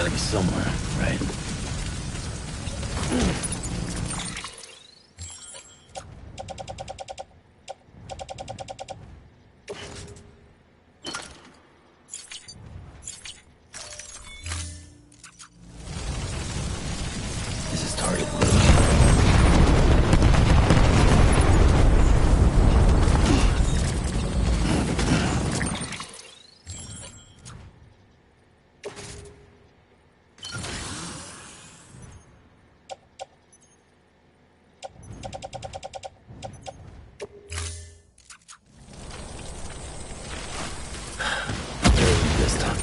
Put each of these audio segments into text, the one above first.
gotta be somewhere, right? This is target blue. This time.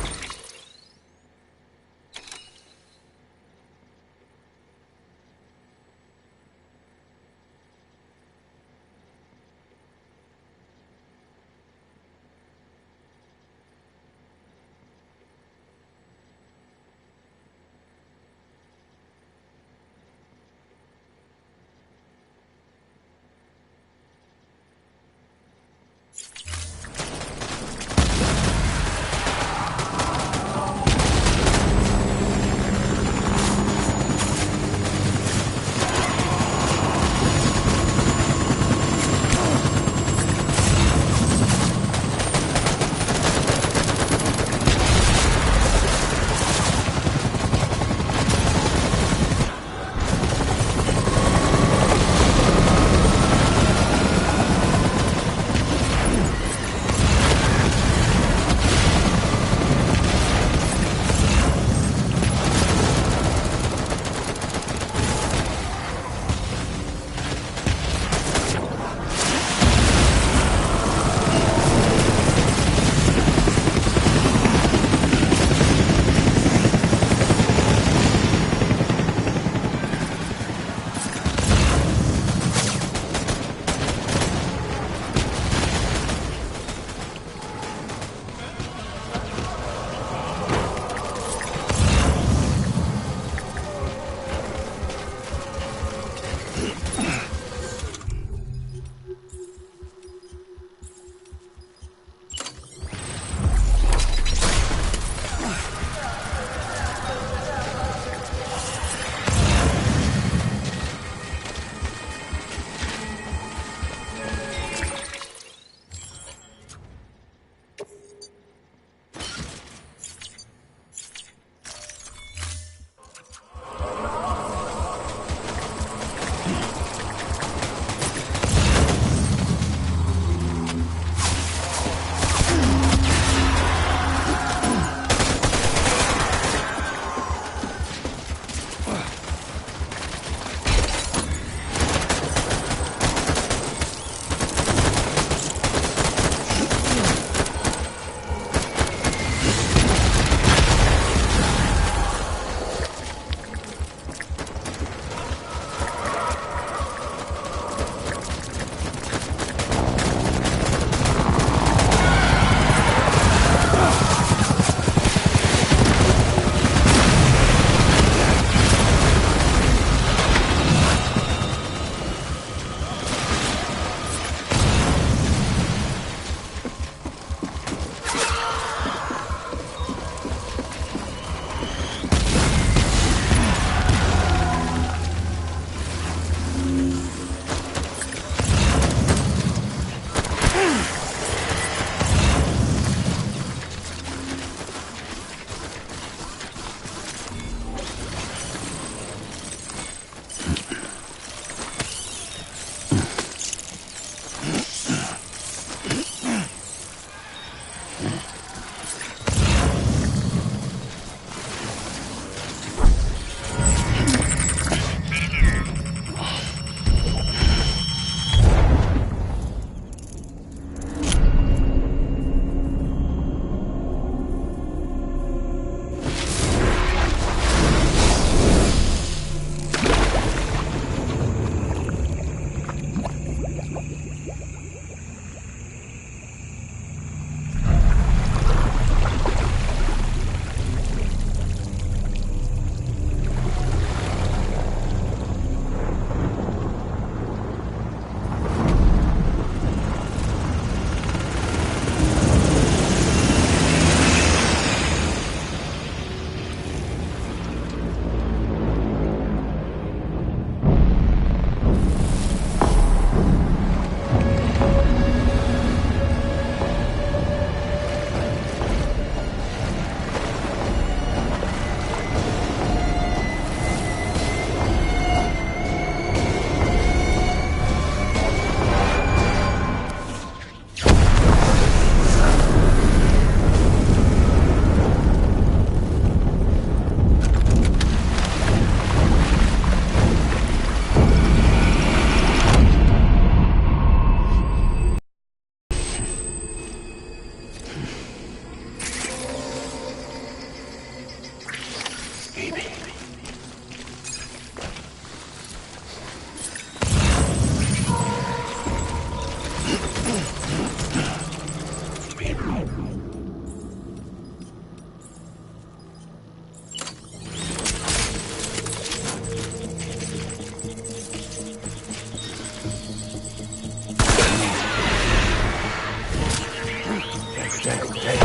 Okay.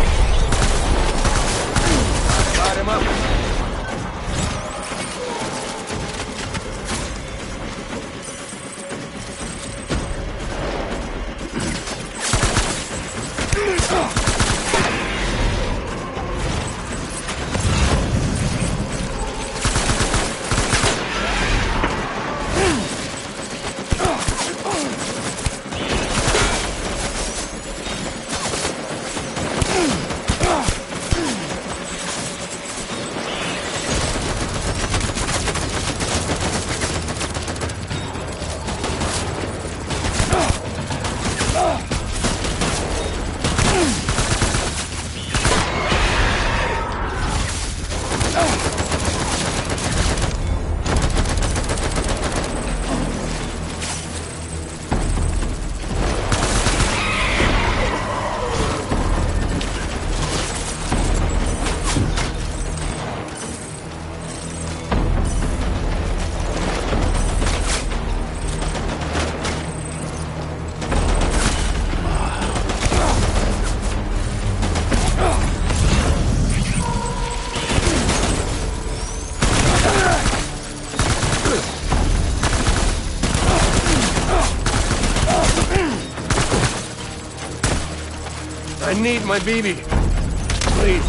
Got him up. I need my BB. Please.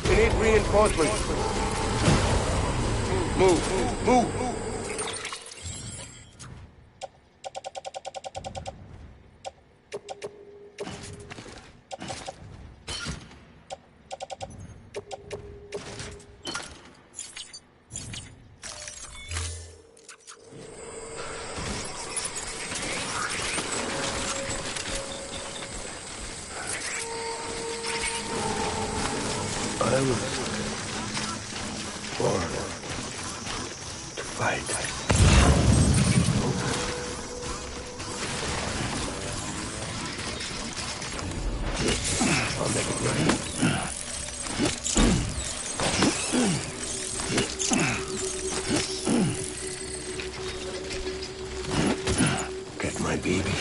We need reinforcements. Move. Move. I was born to fight. I'll make it right. Get my baby.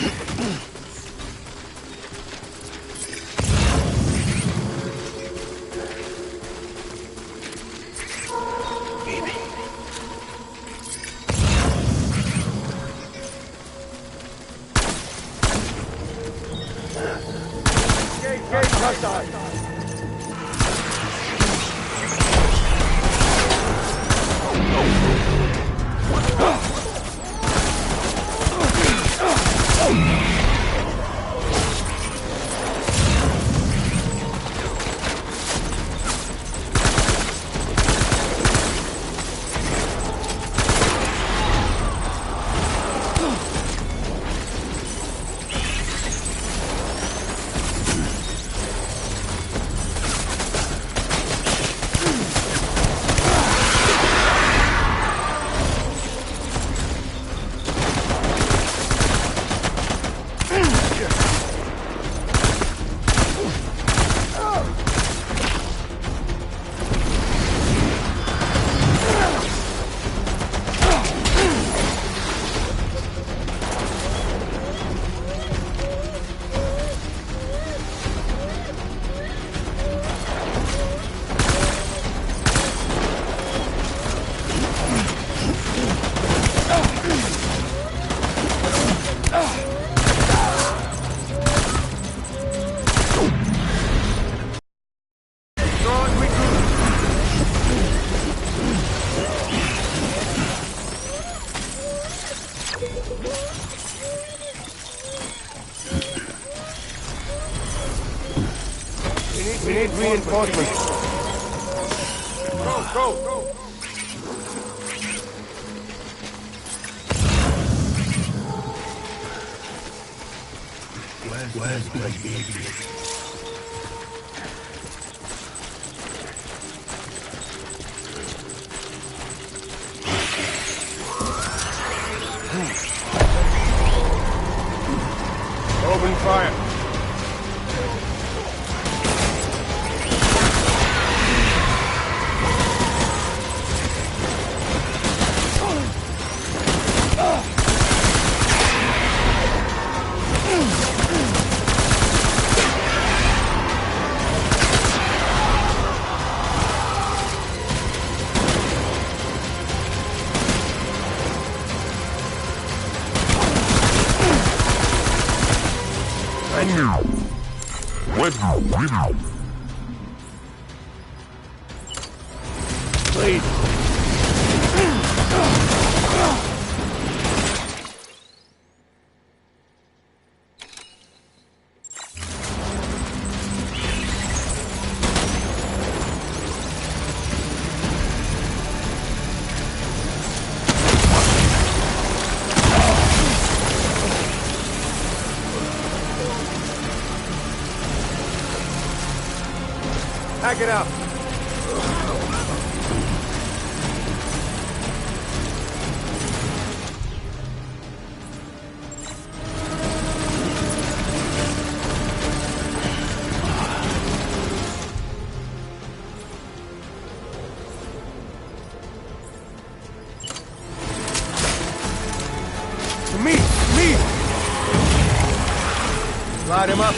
We need reinforcements. Go! Where's my baby? Open fire. Please. Pack it up. Me! Light him up.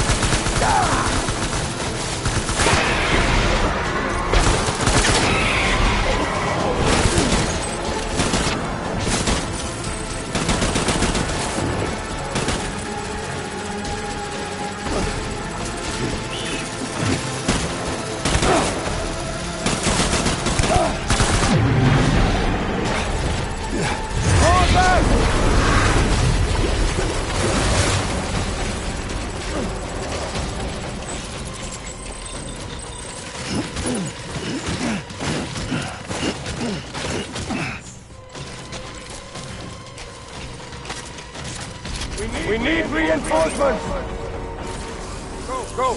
We need reinforcements! Go!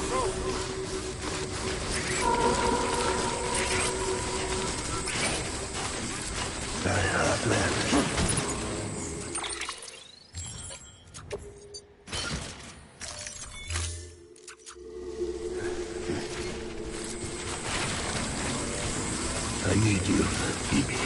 Very hard land. I need you, Phoebe.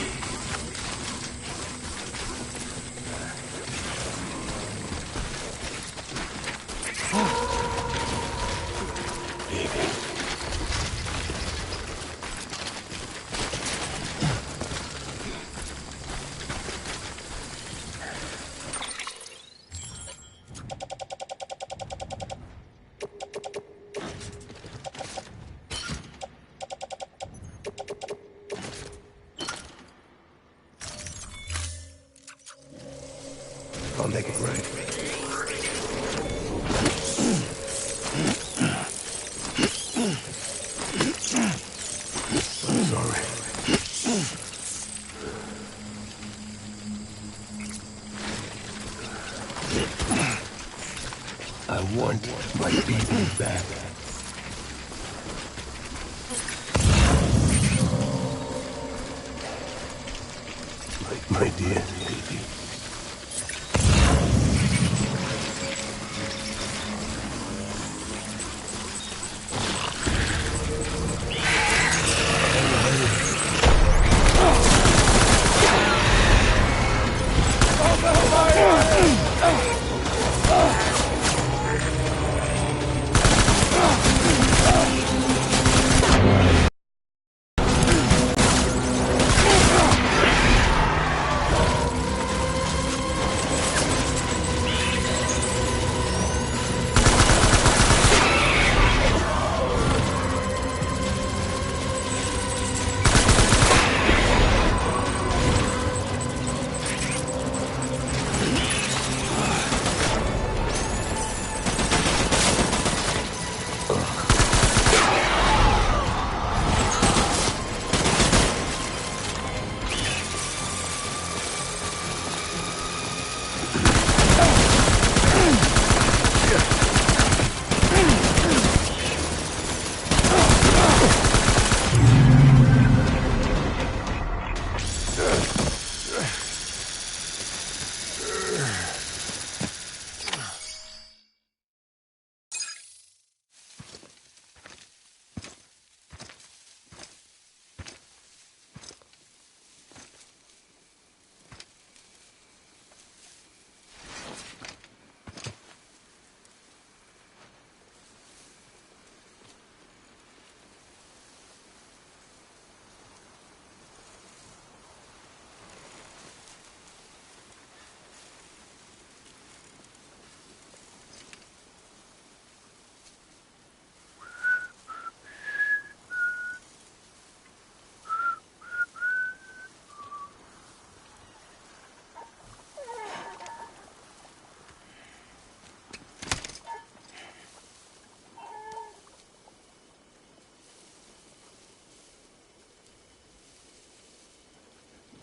I'll make it right. I'm sorry. I want my baby back. My dear baby.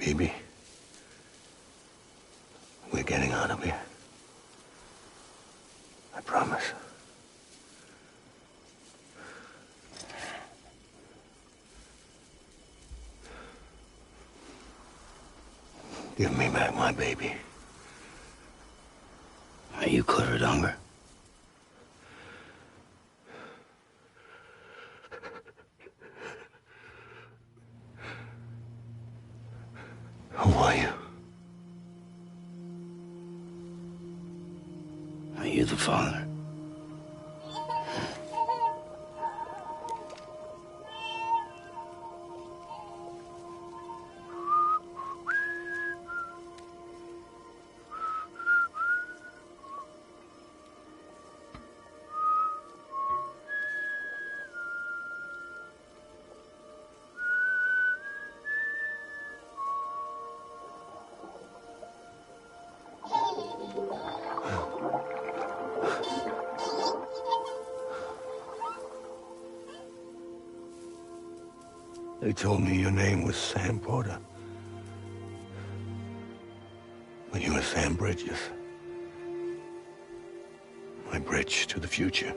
Phoebe, we're getting out of here. I promise. Give me back my baby. Are you clear of hunger? Who are you? Are you the father? They told me your name was Sam Porter. But you were Sam Bridges. My bridge to the future.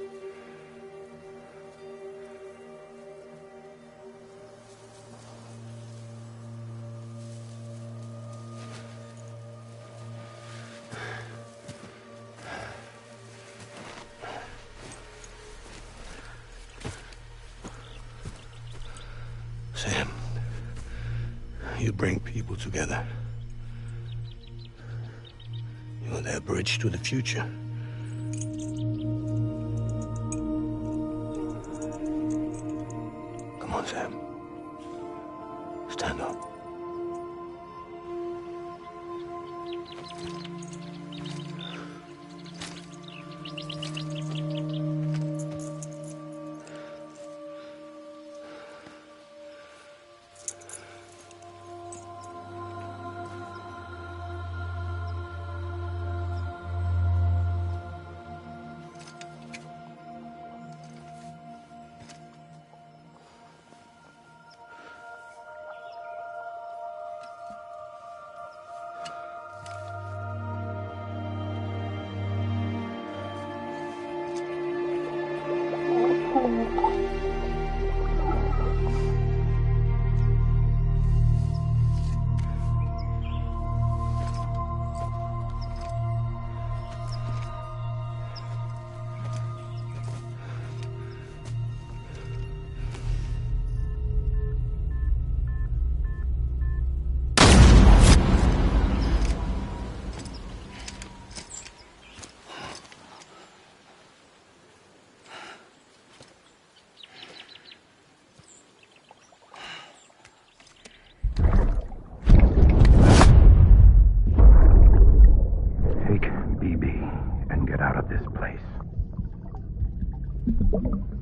Sam, you bring people together. You're their bridge to the future. Come on, Sam. Stand up.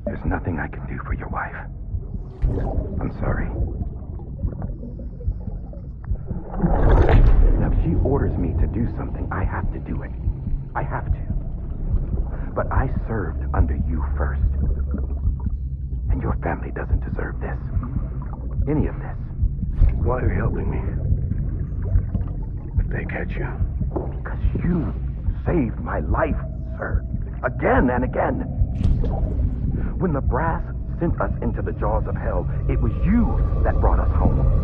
There's nothing I can do for your wife. I'm sorry. Now, if she orders me to do something, I have to do it. I have to. But I served under you first. And your family doesn't deserve this. Any of this. Why are you helping me? If they catch you. Because you saved my life, sir. Again and again. When the brass sent us into the jaws of hell, it was you that brought us home.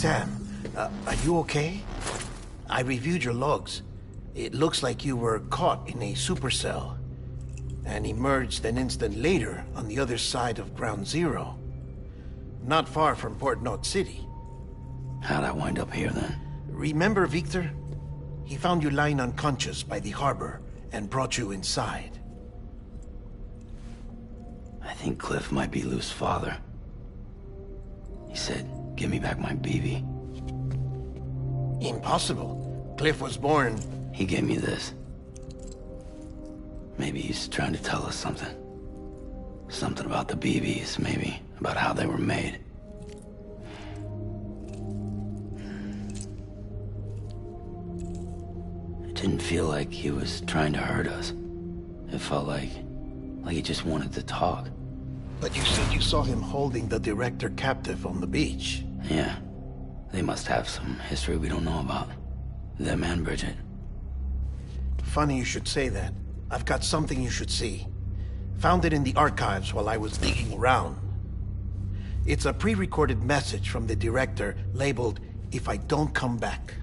Sam, are you okay? I reviewed your logs. It looks like you were caught in a supercell and emerged an instant later on the other side of Ground Zero. Not far from Port Knot City. How'd I wind up here then? Remember Victor? He found you lying unconscious by the harbor and brought you inside. I think Cliff might be Lou's father. He said, give me back my BB. Impossible. Cliff was born... He gave me this. Maybe he's trying to tell us something. Something about the BBs, maybe. About how they were made. It didn't feel like he was trying to hurt us. It felt like he just wanted to talk. But you said you saw him holding the director captive on the beach. Yeah. They must have some history we don't know about. Them and Bridget. Funny you should say that. I've got something you should see. Found it in the archives while I was digging around. It's a pre-recorded message from the director labeled, "If I don't come back."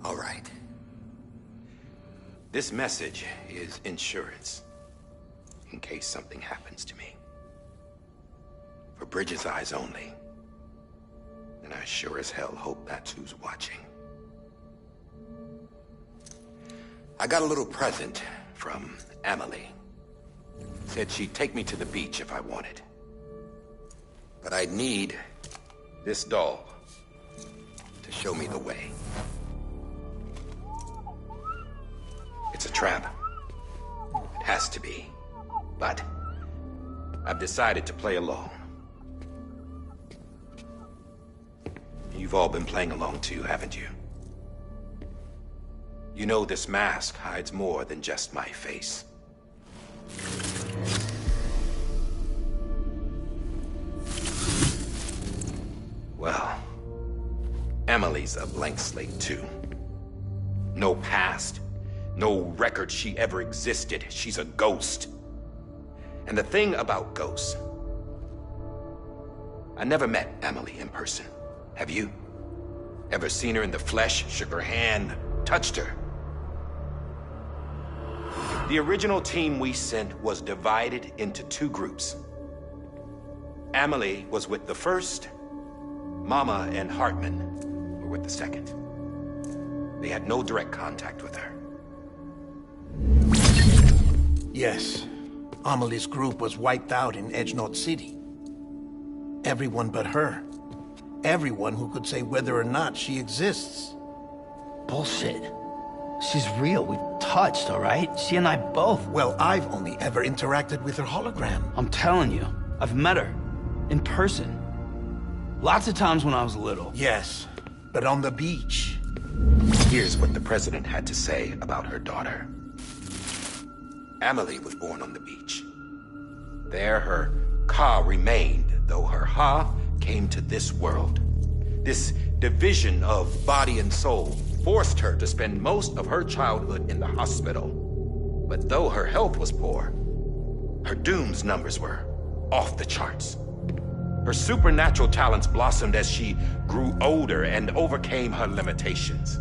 All right. This message is insurance, in case something happens to me. For Bridget's eyes only. And I sure as hell hope that's who's watching. I got a little present from Emily. Said she'd take me to the beach if I wanted. But I'd need this doll to show me the way. It's a trap. It has to be. But I've decided to play along. You've all been playing along too, haven't you? You know this mask hides more than just my face. Well, Emily's a blank slate too. No past. No record she ever existed. She's a ghost. And the thing about ghosts... I never met Emily in person. Have you? Ever seen her in the flesh, shook her hand, touched her? The original team we sent was divided into two groups. Emily was with the first. Mama and Hartman were with the second. They had no direct contact with her. Yes. Amelie's group was wiped out in Edge Knot City. Everyone but her. Everyone who could say whether or not she exists. Bullshit. She's real. We've touched, all right? She and I both. Well, I've only ever interacted with her hologram. I'm telling you, I've met her. In person. Lots of times when I was little. Yes, but on the beach. Here's what the president had to say about her daughter. Emily was born on the beach. There her Ka remained, though her Ha came to this world. This division of body and soul forced her to spend most of her childhood in the hospital. But though her health was poor, her Doom's numbers were off the charts. Her supernatural talents blossomed as she grew older and overcame her limitations.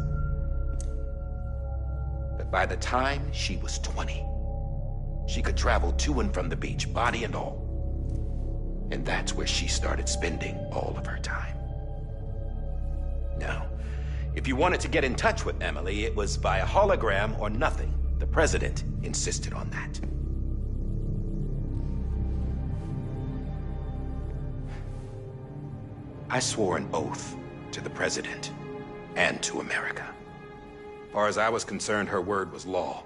But by the time she was 20, she could travel to and from the beach, body and all. And that's where she started spending all of her time. Now, if you wanted to get in touch with Emily, it was via hologram or nothing. The president insisted on that. I swore an oath to the president and to America. As far as I was concerned, her word was law.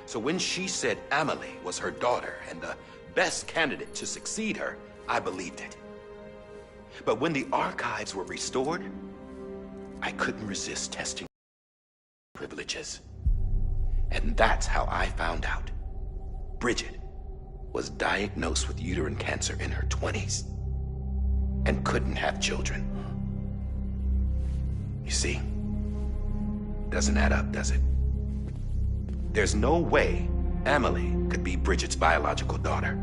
So when she said Emily was her daughter and the best candidate to succeed her, I believed it. But when the archives were restored, I couldn't resist testing privileges. And that's how I found out. Bridget was diagnosed with uterine cancer in her 20s. and couldn't have children. You see, doesn't add up, does it? There's no way Amelie could be Bridget's biological daughter.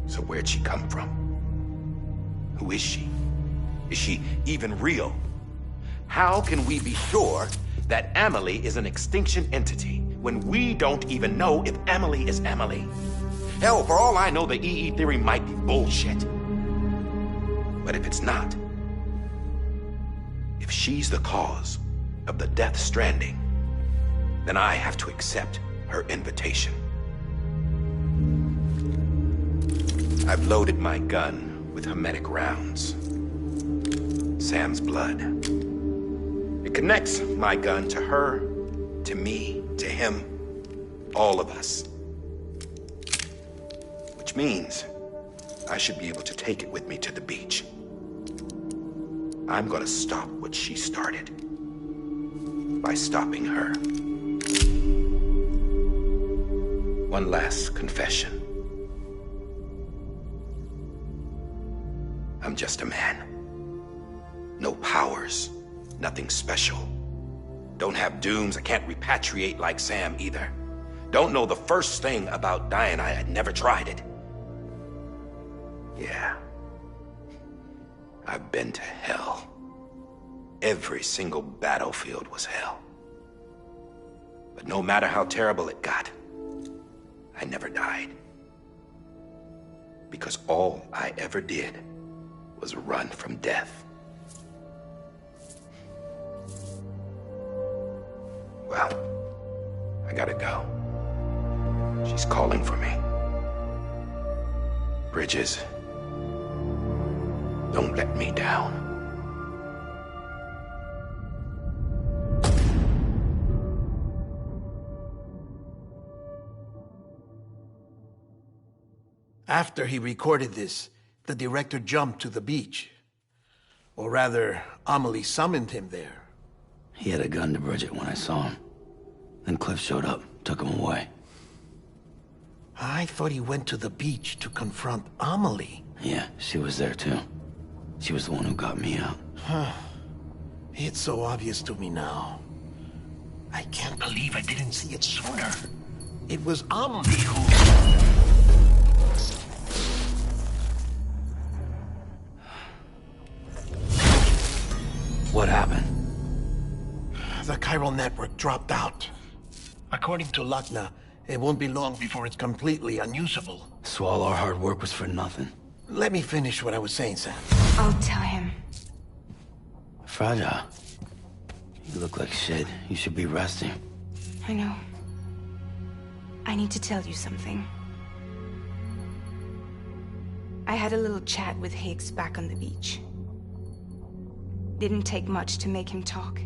So where'd she come from? Who is she? Is she even real? How can we be sure that Amelie is an extinction entity when we don't even know if Amelie is Amelie? Hell, for all I know, the EE theory might be bullshit. But if it's not, if she's the cause of the death stranding, then I have to accept her invitation. I've loaded my gun with hermetic rounds. Sam's blood. It connects my gun to her, to me, to him, all of us. Which means I should be able to take it with me to the beach. I'm gonna stop what she started by stopping her. One last confession. I'm just a man. No powers, nothing special. Don't have dooms, I can't repatriate like Sam either. Don't know the first thing about dying, I had never tried it. Yeah. I've been to hell. Every single battlefield was hell. But no matter how terrible it got, I never died. Because all I ever did was run from death. Well, I gotta go. She's calling for me. Bridges, don't let me down. After he recorded this, the director jumped to the beach. Or rather, Amelie summoned him there. He had a gun to Bridget when I saw him. Then Cliff showed up, took him away. I thought he went to the beach to confront Amelie. Yeah, she was there too. She was the one who got me out. It's so obvious to me now. I can't believe I didn't see it sooner. It was Amelie who... What happened? The chiral network dropped out. According to Lakna, it won't be long before it's completely unusable. So all our hard work was for nothing. Let me finish what I was saying, Sam. I'll tell him. Fragile. You look like shit. You should be resting. I know. I need to tell you something. I had a little chat with Higgs back on the beach. Didn't take much to make him talk.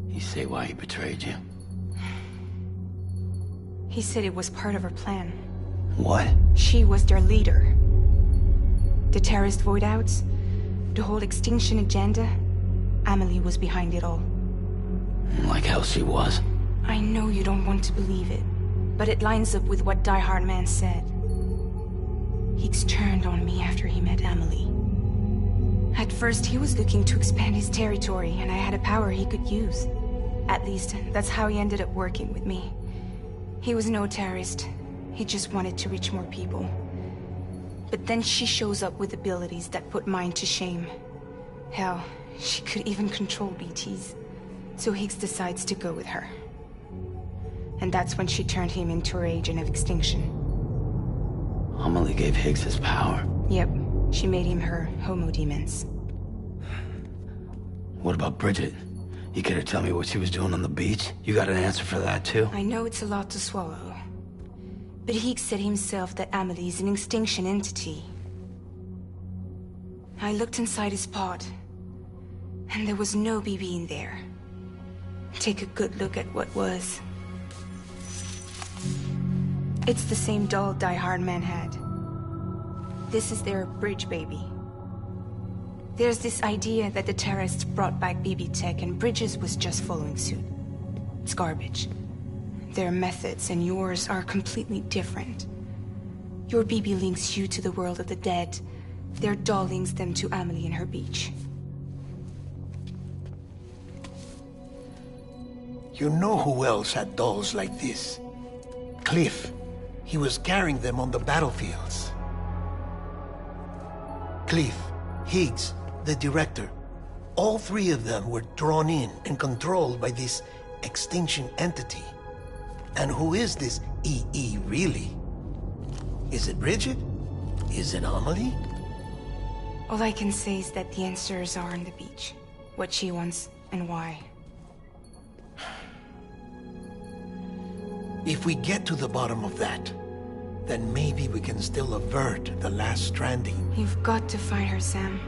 You say why he betrayed you? He said it was part of her plan. What? She was their leader. The terrorist void-outs, the whole extinction agenda, Amelie was behind it all. Like hell she was. I know you don't want to believe it, but it lines up with what Die Hard Man said. Higgs turned on me after he met Amelie. At first, he was looking to expand his territory, and I had a power he could use. At least, that's how he ended up working with me. He was no terrorist. He just wanted to reach more people. But then she shows up with abilities that put mine to shame. Hell, she could even control BTs. So Higgs decides to go with her. And that's when she turned him into her agent of extinction. Amelie gave Higgs his power. Yep. She made him her Homo Demens. What about Bridget? You care to tell me what she was doing on the beach? You got an answer for that too? I know it's a lot to swallow. But Higgs said himself that Amelie is an extinction entity. I looked inside his pod, and there was no BB in there. Take a good look at what was. It's the same doll Die Hard Man had. This is their bridge baby. There's this idea that the terrorists brought back BB tech and Bridges was just following suit. It's garbage. Their methods and yours are completely different. Your BB links you to the world of the dead, Their doll links them to Amelie and her beach. You know who else had dolls like this? Cliff. He was carrying them on the battlefields. Cliff, Higgs, the director. All three of them were drawn in and controlled by this extinction entity. And who is this EE really? Is it Bridget? Is it Amelie? All I can say is that the answers are on the beach. What she wants and why. If we get to the bottom of that, then maybe we can still avert the last stranding. You've got to find her, Sam.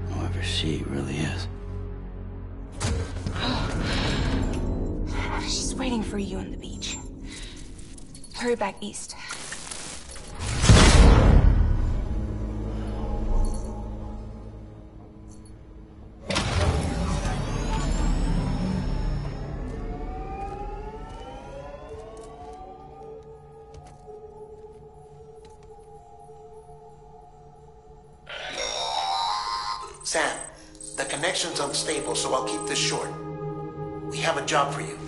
Whoever she really is. She's waiting for you on the beach. Hurry back east. Sam, the connection's unstable, so I'll keep this short. We have a job for you.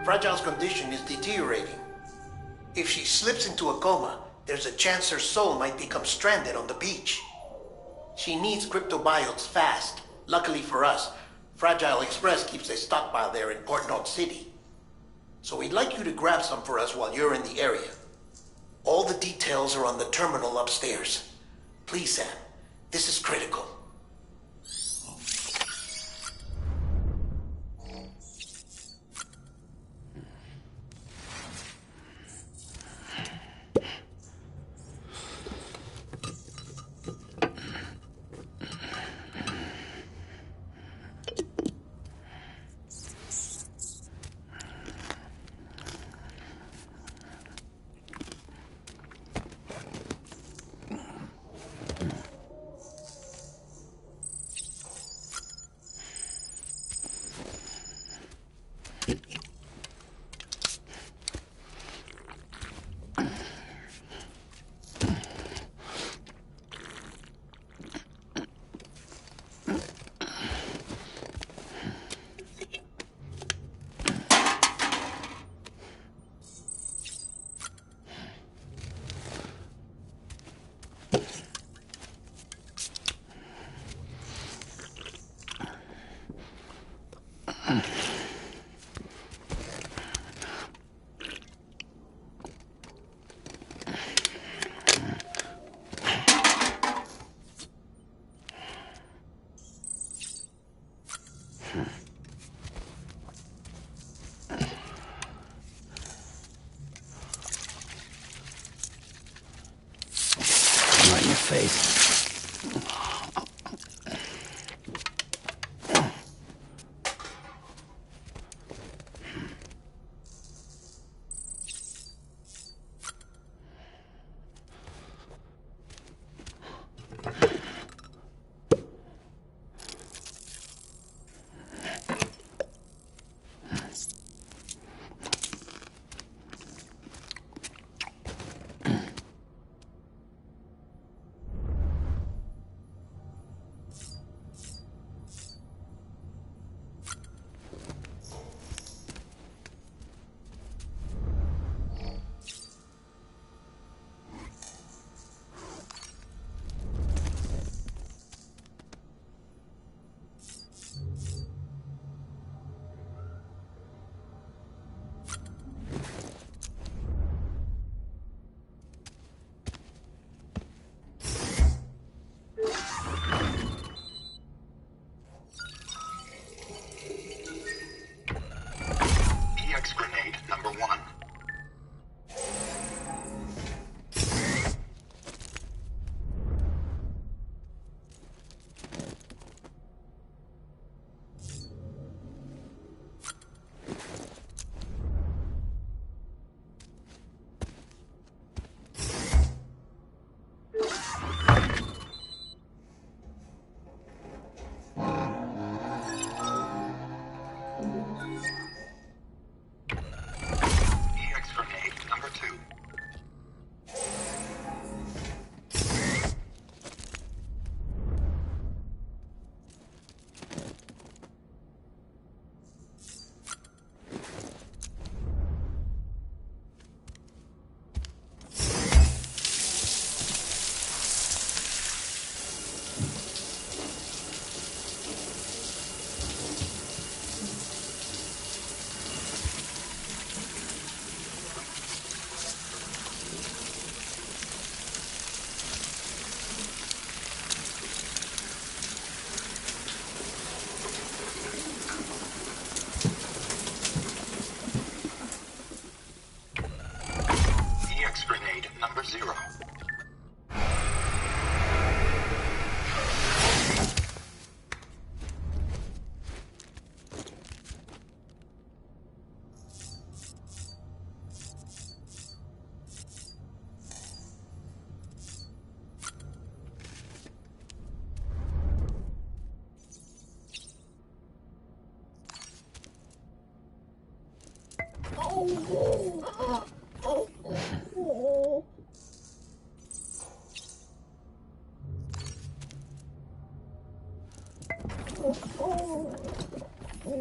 Fragile's condition is deteriorating. If she slips into a coma, there's a chance her soul might become stranded on the beach. She needs cryptobiotes fast. Luckily for us, Fragile Express keeps a stockpile there in Port Knot City. So we'd like you to grab some for us while you're in the area. All the details are on the terminal upstairs. Please, Sam, this is critical. Right in your face.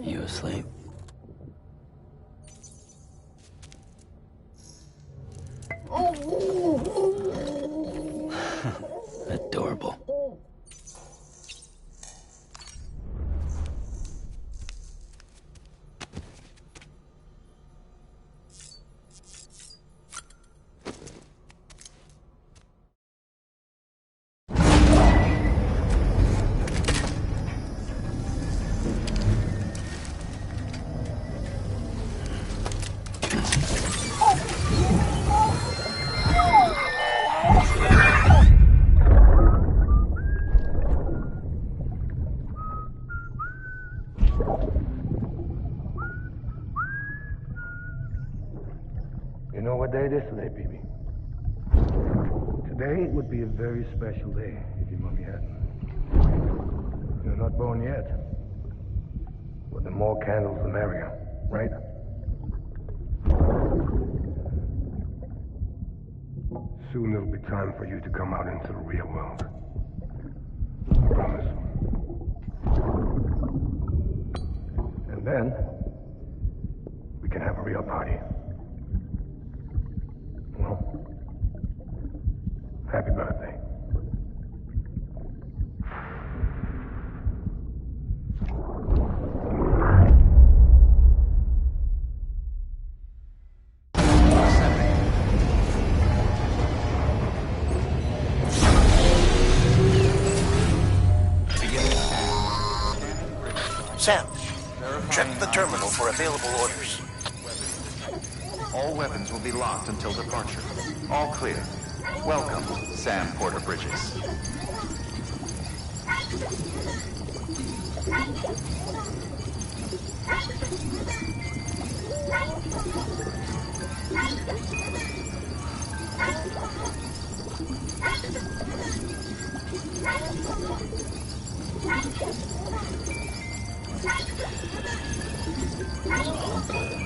You asleep? Adorable. You know what day it is today, BB? Today would be a very special day if your mommy hadn't. You're not born yet. But the more candles, the merrier, right? Soon it'll be time for you to come out into the real world. I promise. And then, we can have a real party. Well, happy birthday. Sam, check the terminal for available orders. All weapons will be locked until departure. All clear. Welcome, Sam Porter Bridges.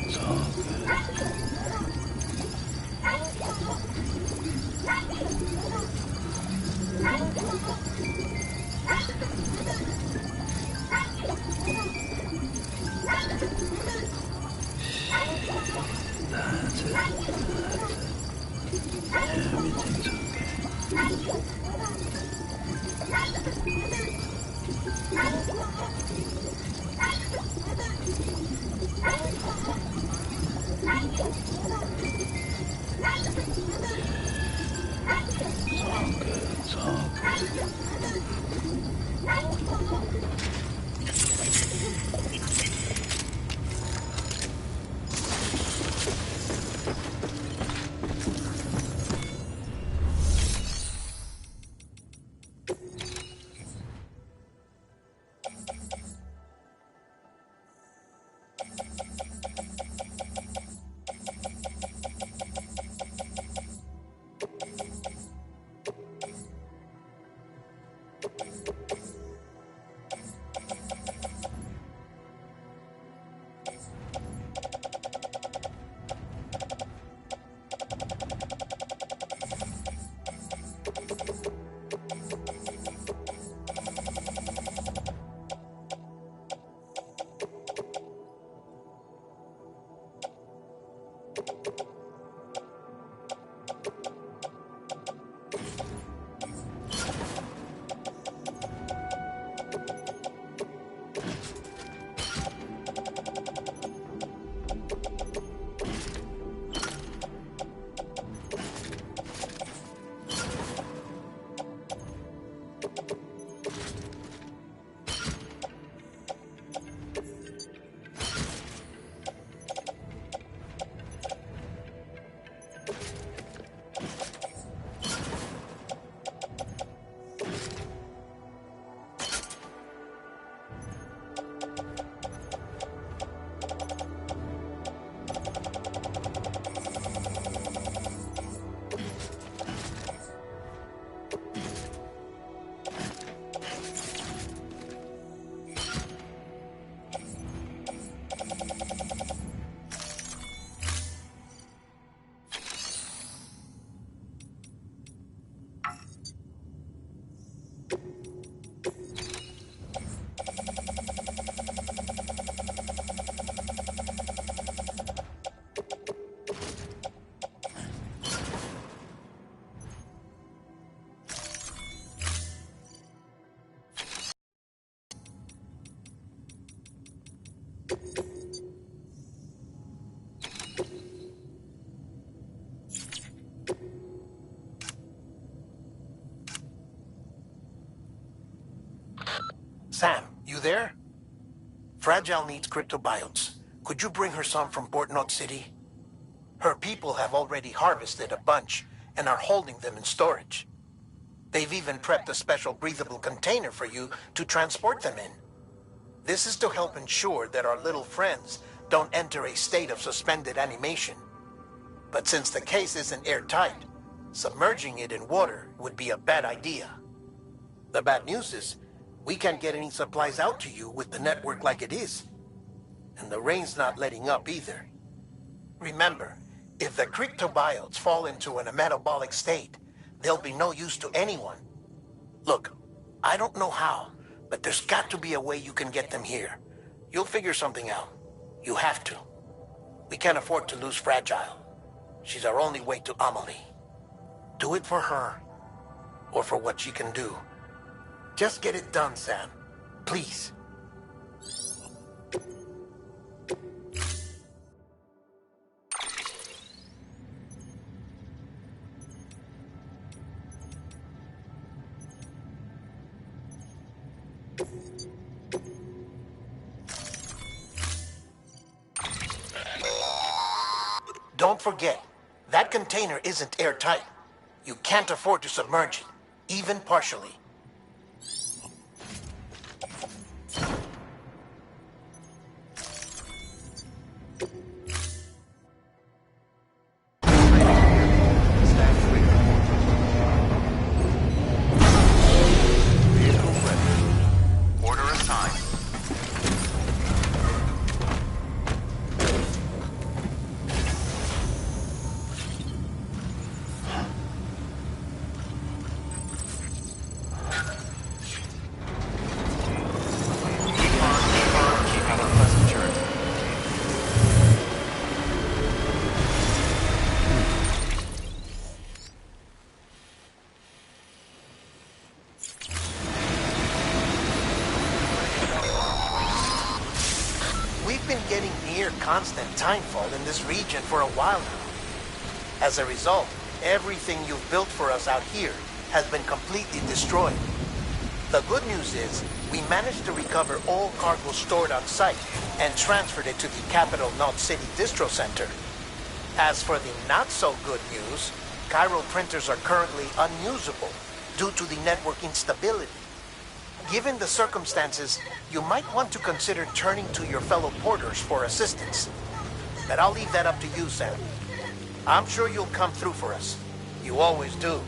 It's all good. That's it. Everything's okay. It's all good. It's all good. you there? Fragile needs cryptobiotes. Could you bring her some from Port Knot City? Her people have already harvested a bunch and are holding them in storage. They've even prepped a special breathable container for you to transport them in. This is to help ensure that our little friends don't enter a state of suspended animation. But since the case isn't airtight, submerging it in water would be a bad idea. The bad news is, we can't get any supplies out to you with the network like it is. And the rain's not letting up either. Remember, if the cryptobiotes fall into a metabolic state, they'll be no use to anyone. Look, I don't know how, but there's got to be a way you can get them here. You'll figure something out. You have to. We can't afford to lose Fragile. She's our only way to Amelie. Do it for her, or for what she can do. Just get it done, Sam. Please. Don't forget, that container isn't airtight. You can't afford to submerge it, even partially. Constant timefall in this region for a while now. As a result, everything you've built for us out here has been completely destroyed. The good news is, we managed to recover all cargo stored on site and transferred it to the capital Knot City Distro Center. As for the not-so-good news, Chiral printers are currently unusable due to the network instability. Given the circumstances, you might want to consider turning to your fellow porters for assistance. But I'll leave that up to you, Sam. I'm sure you'll come through for us. You always do.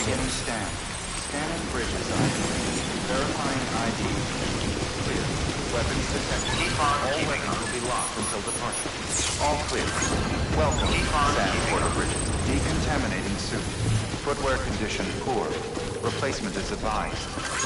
Beginning scan. Scanning bridges ID. Verifying ID. Clear. Weapons detected. All weapons will be locked until departure. All clear. Welcome, Sam Porter Bridges. Decontaminating suit. Footwear condition poor. Replacement is advised.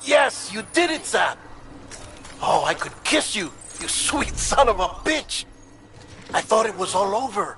Yes, you did it, Zap! Oh, I could kiss you, you sweet son of a bitch! I thought it was all over.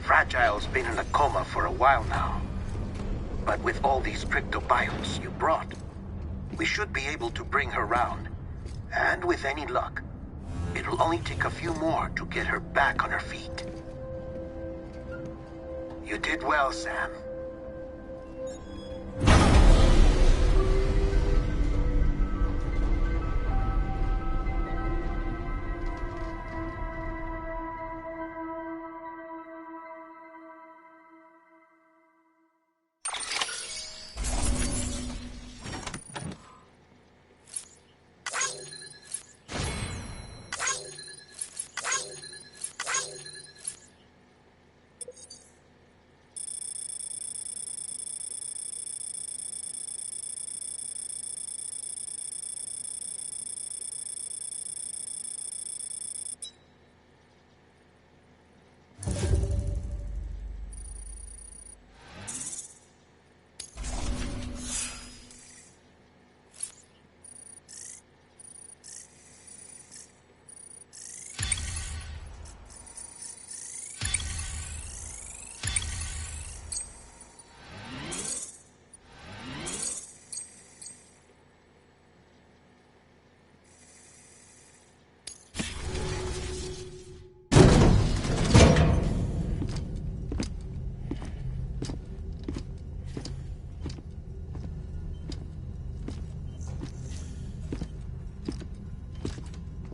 Fragile's been in a coma for a while now. But with all these cryptobiotes you brought, we should be able to bring her round. And with any luck, it'll only take a few more to get her back on her feet. You did well, Sam.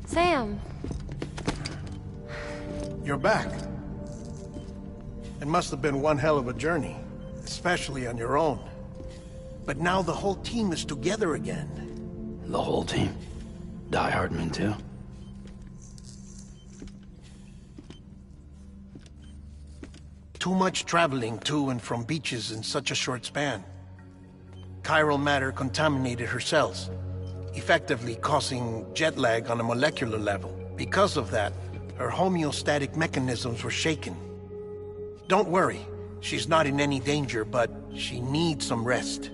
Sam. You're back. It must have been one hell of a journey, especially on your own. But now the whole team is together again. The whole team? Die Hardman too? Too much traveling to and from beaches in such a short span. Chiral matter contaminated her cells, effectively causing jet lag on a molecular level. Because of that, her homeostatic mechanisms were shaken. Don't worry, she's not in any danger, but she needs some rest.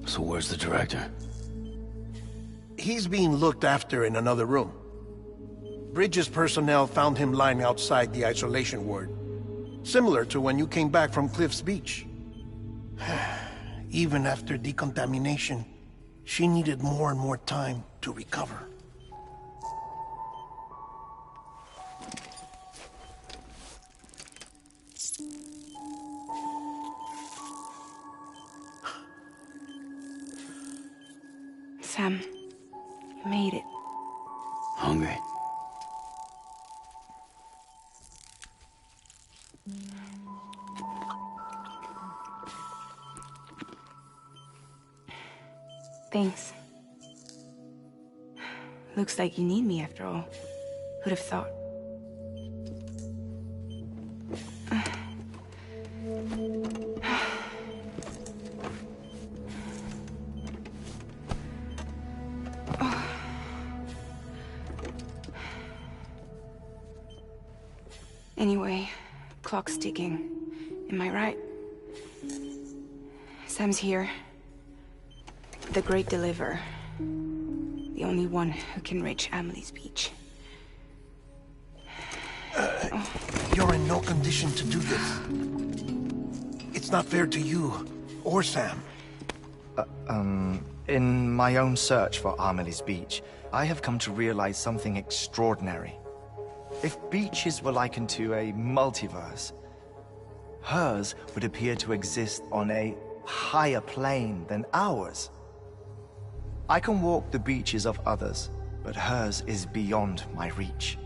So where's the director? He's being looked after in another room. Bridges personnel found him lying outside the isolation ward, similar to when you came back from Cliff's Beach. Even after decontamination, she needed more and more time to recover. Sam, you made it. Hungry? Thanks. Looks like you need me after all. Who'd have thought? Anyway, clock's ticking. Am I right? Sam's here. The Great Deliverer. The only one who can reach Amelie's Beach. You're in no condition to do this. It's not fair to you or Sam. In my own search for Amelie's Beach, I have come to realize something extraordinary. If beaches were likened to a multiverse, hers would appear to exist on a higher plane than ours. I can walk the beaches of others, but hers is beyond my reach.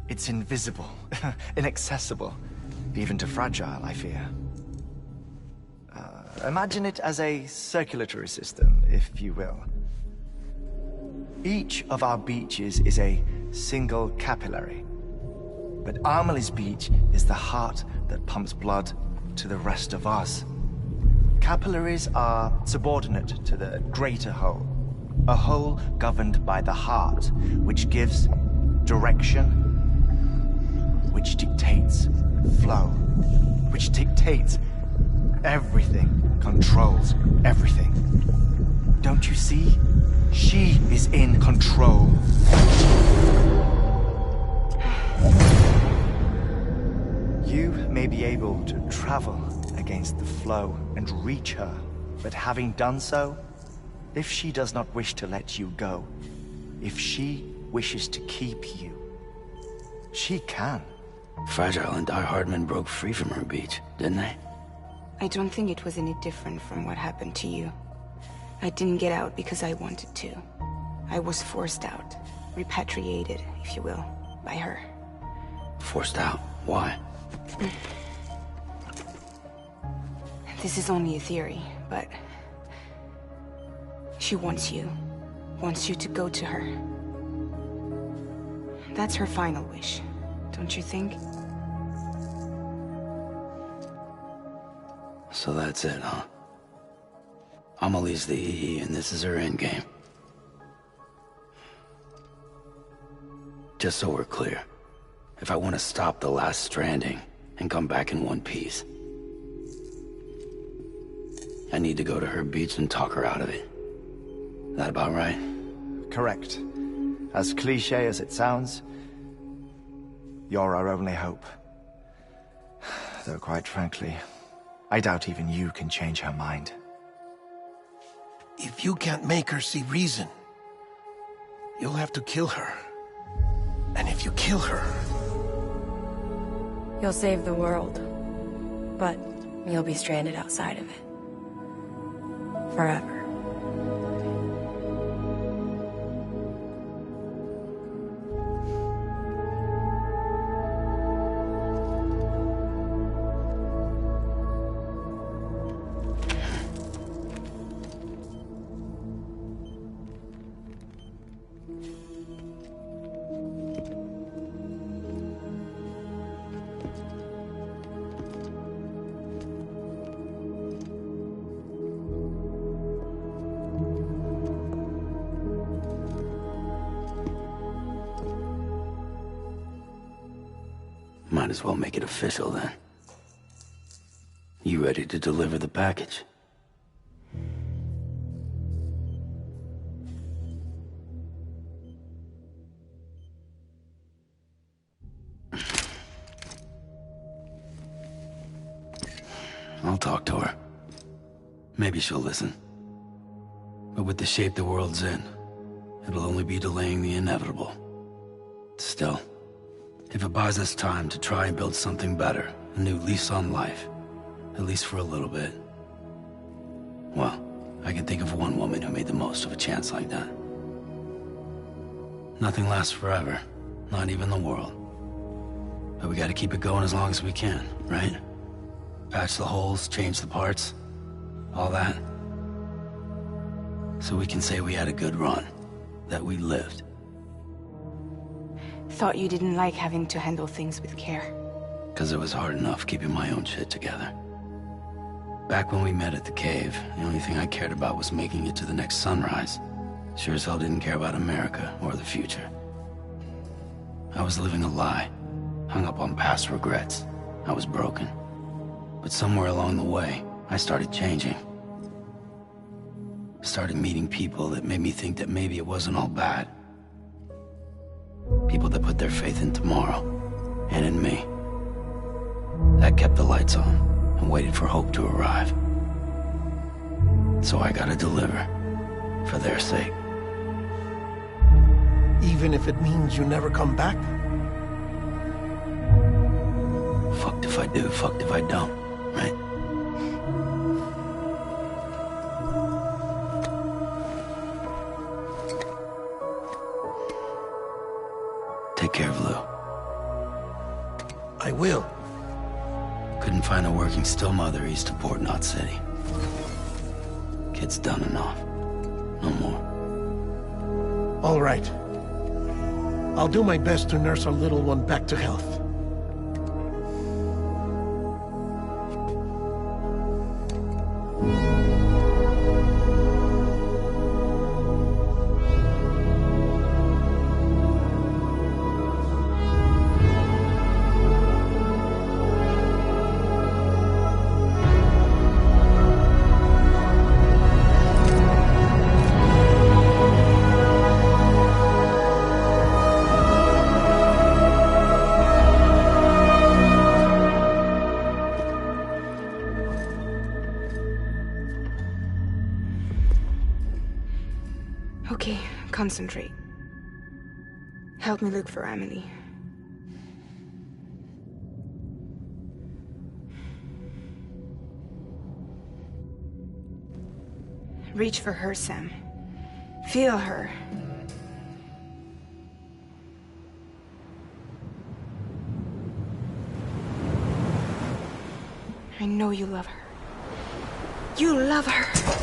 It's invisible, inaccessible, even to fragile, I fear. Imagine it as a circulatory system, if you will. Each of our beaches is a single capillary. But Amelie's Beach is the heart that pumps blood to the rest of us. Capillaries are subordinate to the greater whole. A whole governed by the heart, which gives direction, which dictates flow, which dictates everything, controls everything. Don't you see? She is in control. You may be able to travel against the flow and reach her, but having done so, if she does not wish to let you go, if she wishes to keep you, she can. Fragile and diehard men broke free from her beach, didn't they? I don't think it was any different from what happened to you. I didn't get out because I wanted to. I was forced out. Repatriated, if you will, by her. Forced out? Why? This is only a theory, but... she wants you. Wants you to go to her. That's her final wish, don't you think? So that's it, huh? Amelie's the EE, and this is her endgame. Just so we're clear, if I want to stop the last Stranding and come back in one piece, I need to go to her beach and talk her out of it. That about right? Correct. As cliché as it sounds, you're our only hope. Though quite frankly, I doubt even you can change her mind. If you can't make her see reason, you'll have to kill her. And if you kill her... You'll save the world. But you'll be stranded outside of it. Forever. Might as well make it official then. You ready to deliver the package? I'll talk to her. Maybe she'll listen. But with the shape the world's in, it'll only be delaying the inevitable. Still, if it buys us time to try and build something better, a new lease on life, at least for a little bit, well, I can think of one woman who made the most of a chance like that. Nothing lasts forever, not even the world. But we gotta keep it going as long as we can, right? Patch the holes, change the parts, all that. So we can say we had a good run, that we lived. Thought you didn't like having to handle things with care. 'Cause it was hard enough keeping my own shit together. Back when we met at the cave, the only thing I cared about was making it to the next sunrise. Sure as hell didn't care about America or the future. I was living a lie, hung up on past regrets. I was broken. But somewhere along the way, I started changing. Started meeting people that made me think that maybe it wasn't all bad. People that put their faith in tomorrow, and in me. That kept the lights on, and waited for hope to arrive. So I gotta deliver, for their sake. Even if it means you never come back? Fucked if I do, fucked if I don't, right? Take care of Lou. I will. Couldn't find a working still mother east of Port Knot City. Kid's done enough. No more. All right. I'll do my best to nurse our little one back to health. Okay, concentrate. Help me look for Emily. Reach for her, Sam. Feel her. I know you love her. You love her!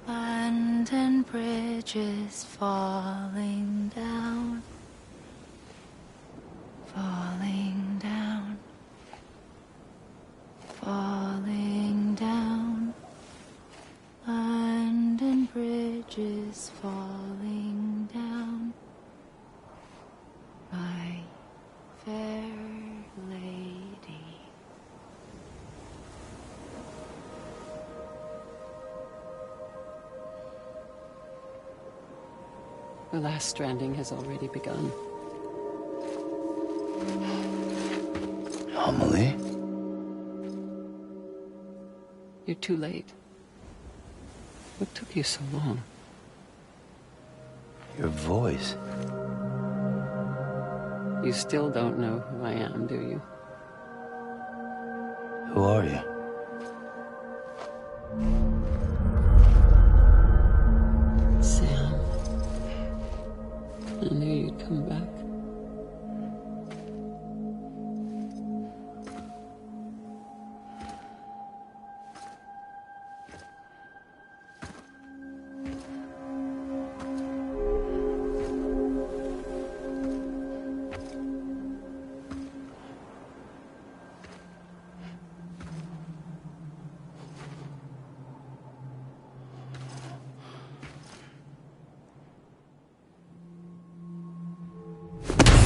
London Bridge is falling down, falling down, falling down. London Bridge is falling down. My The last stranding has already begun. Amelie? You're too late. What took you so long? Your voice. You still don't know who I am, do you? Who are you? Sam. I knew you'd come back.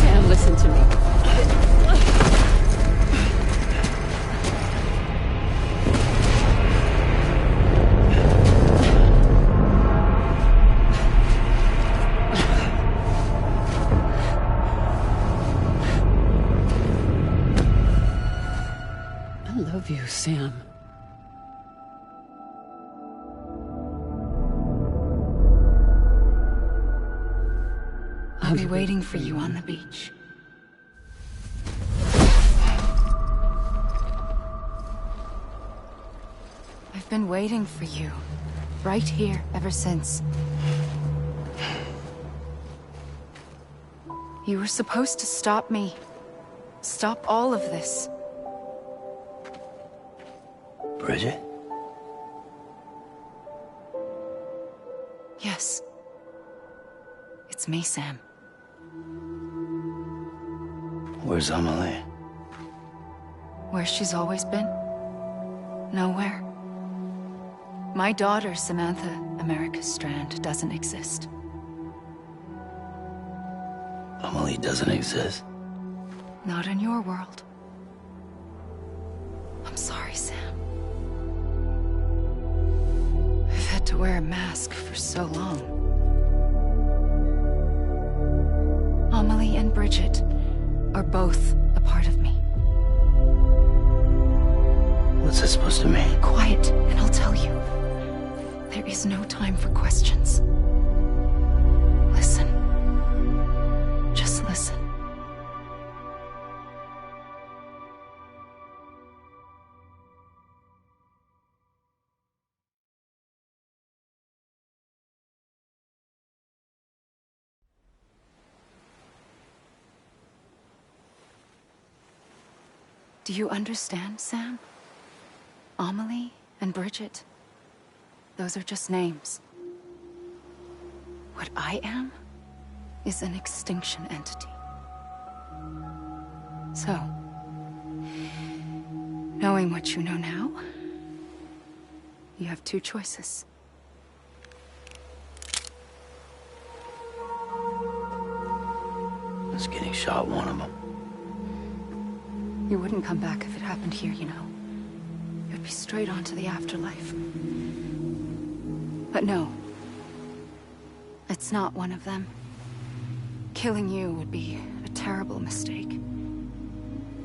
Sam, listen to me. I love you, Sam. I'll be waiting for you on the beach. I've been waiting for you, right here, ever since. You were supposed to stop me. Stop all of this. Bridget? Yes. It's me, Sam. Where's Amelie? Where she's always been? Nowhere. My daughter, Samantha America Strand, doesn't exist. Amelie doesn't exist. Not in your world. I'm sorry, Sam. I've had to wear a mask for so long. Amelie and Bridget are both a part of me. What's that supposed to mean? Quiet, and I'll tell you. There is no time for questions. Listen. Just listen. Do you understand, Sam? Amelie and Bridget, those are just names. What I am is an extinction entity. So, knowing what you know now, you have two choices. Is getting shot one of them? You wouldn't come back if it happened here, you know. You'd be straight on to the afterlife. But no. It's not one of them. Killing you would be a terrible mistake.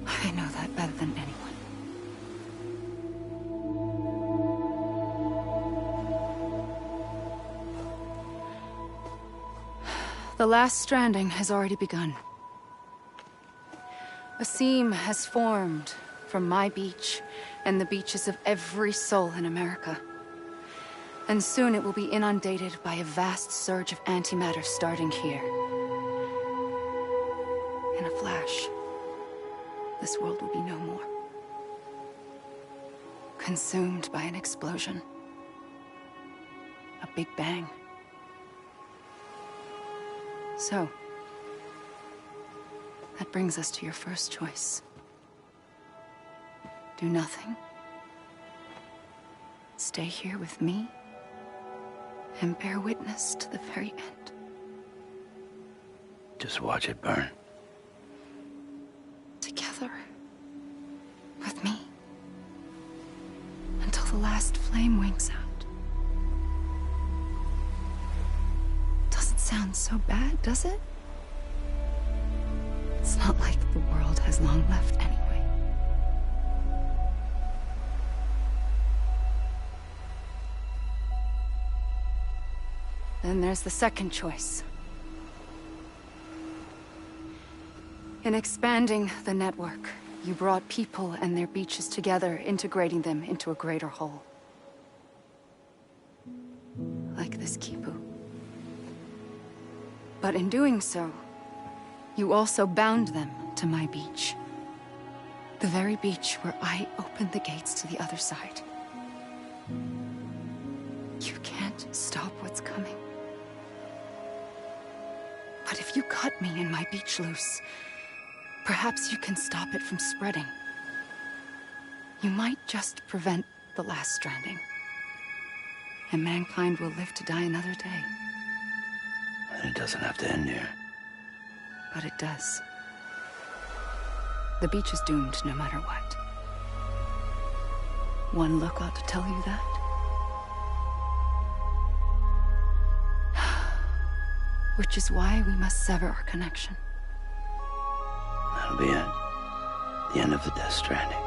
I know that better than anyone. The last stranding has already begun. A seam has formed from my beach and the beaches of every soul in America. And soon it will be inundated by a vast surge of antimatter starting here. In a flash, this world will be no more. Consumed by an explosion. A big bang. So, that brings us to your first choice. Do nothing. Stay here with me and bear witness to the very end. Just watch it burn. Together. With me. Until the last flame winks out. Doesn't sound so bad, does it? It's not like the world has long left anyway. Then there's the second choice. In expanding the network, you brought people and their beaches together, integrating them into a greater whole. Like this Kipu. But in doing so, you also bound them to my beach. The very beach where I opened the gates to the other side. You can't stop what's coming. But if you cut me and my beach loose, perhaps you can stop it from spreading. You might just prevent the last stranding. And mankind will live to die another day. And it doesn't have to end here. But it does. The beach is doomed no matter what. One look ought to tell you that. Which is why we must sever our connection. That'll be it. The end of the Death Stranding.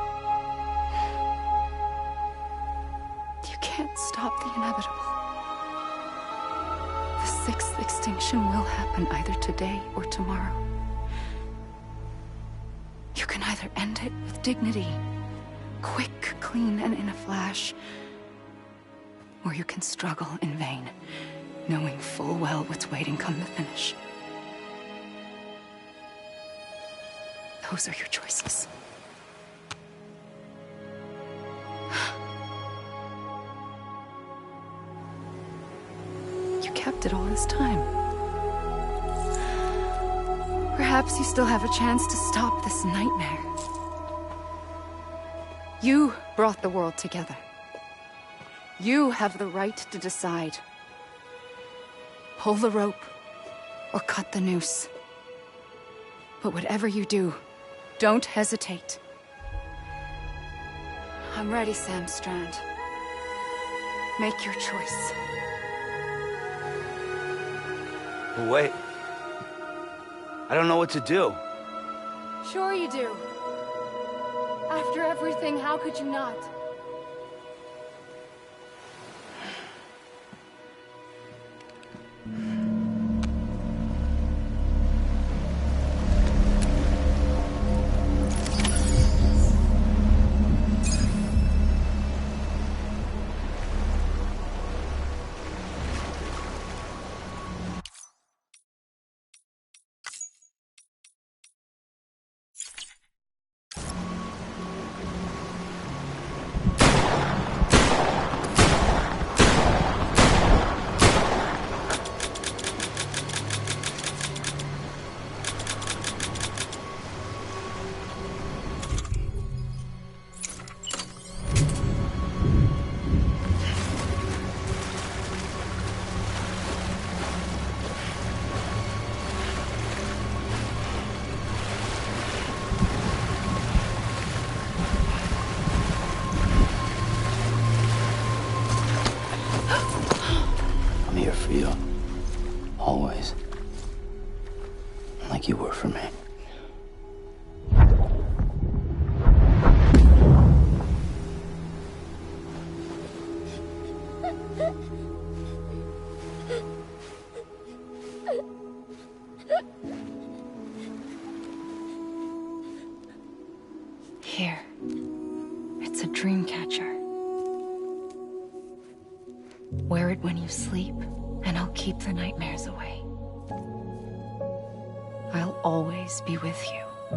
You can't stop the inevitable. The sixth extinction will happen either today or tomorrow. You can either end it with dignity, quick, clean, and in a flash, or you can struggle in vain, knowing full well what's waiting come the finish. Those are your choices. You kept it all this time. Perhaps you still have a chance to stop this nightmare. You brought the world together. You have the right to decide. Pull the rope, or cut the noose. But whatever you do, don't hesitate. I'm ready, Sam Strand. Make your choice. But wait. I don't know what to do. Sure you do. After everything, how could you not? I'm here for you. Always. Like you were for me. Here. It's a dream catcher. Wear it when you sleep, and I'll keep the nightmares away. I'll always be with you.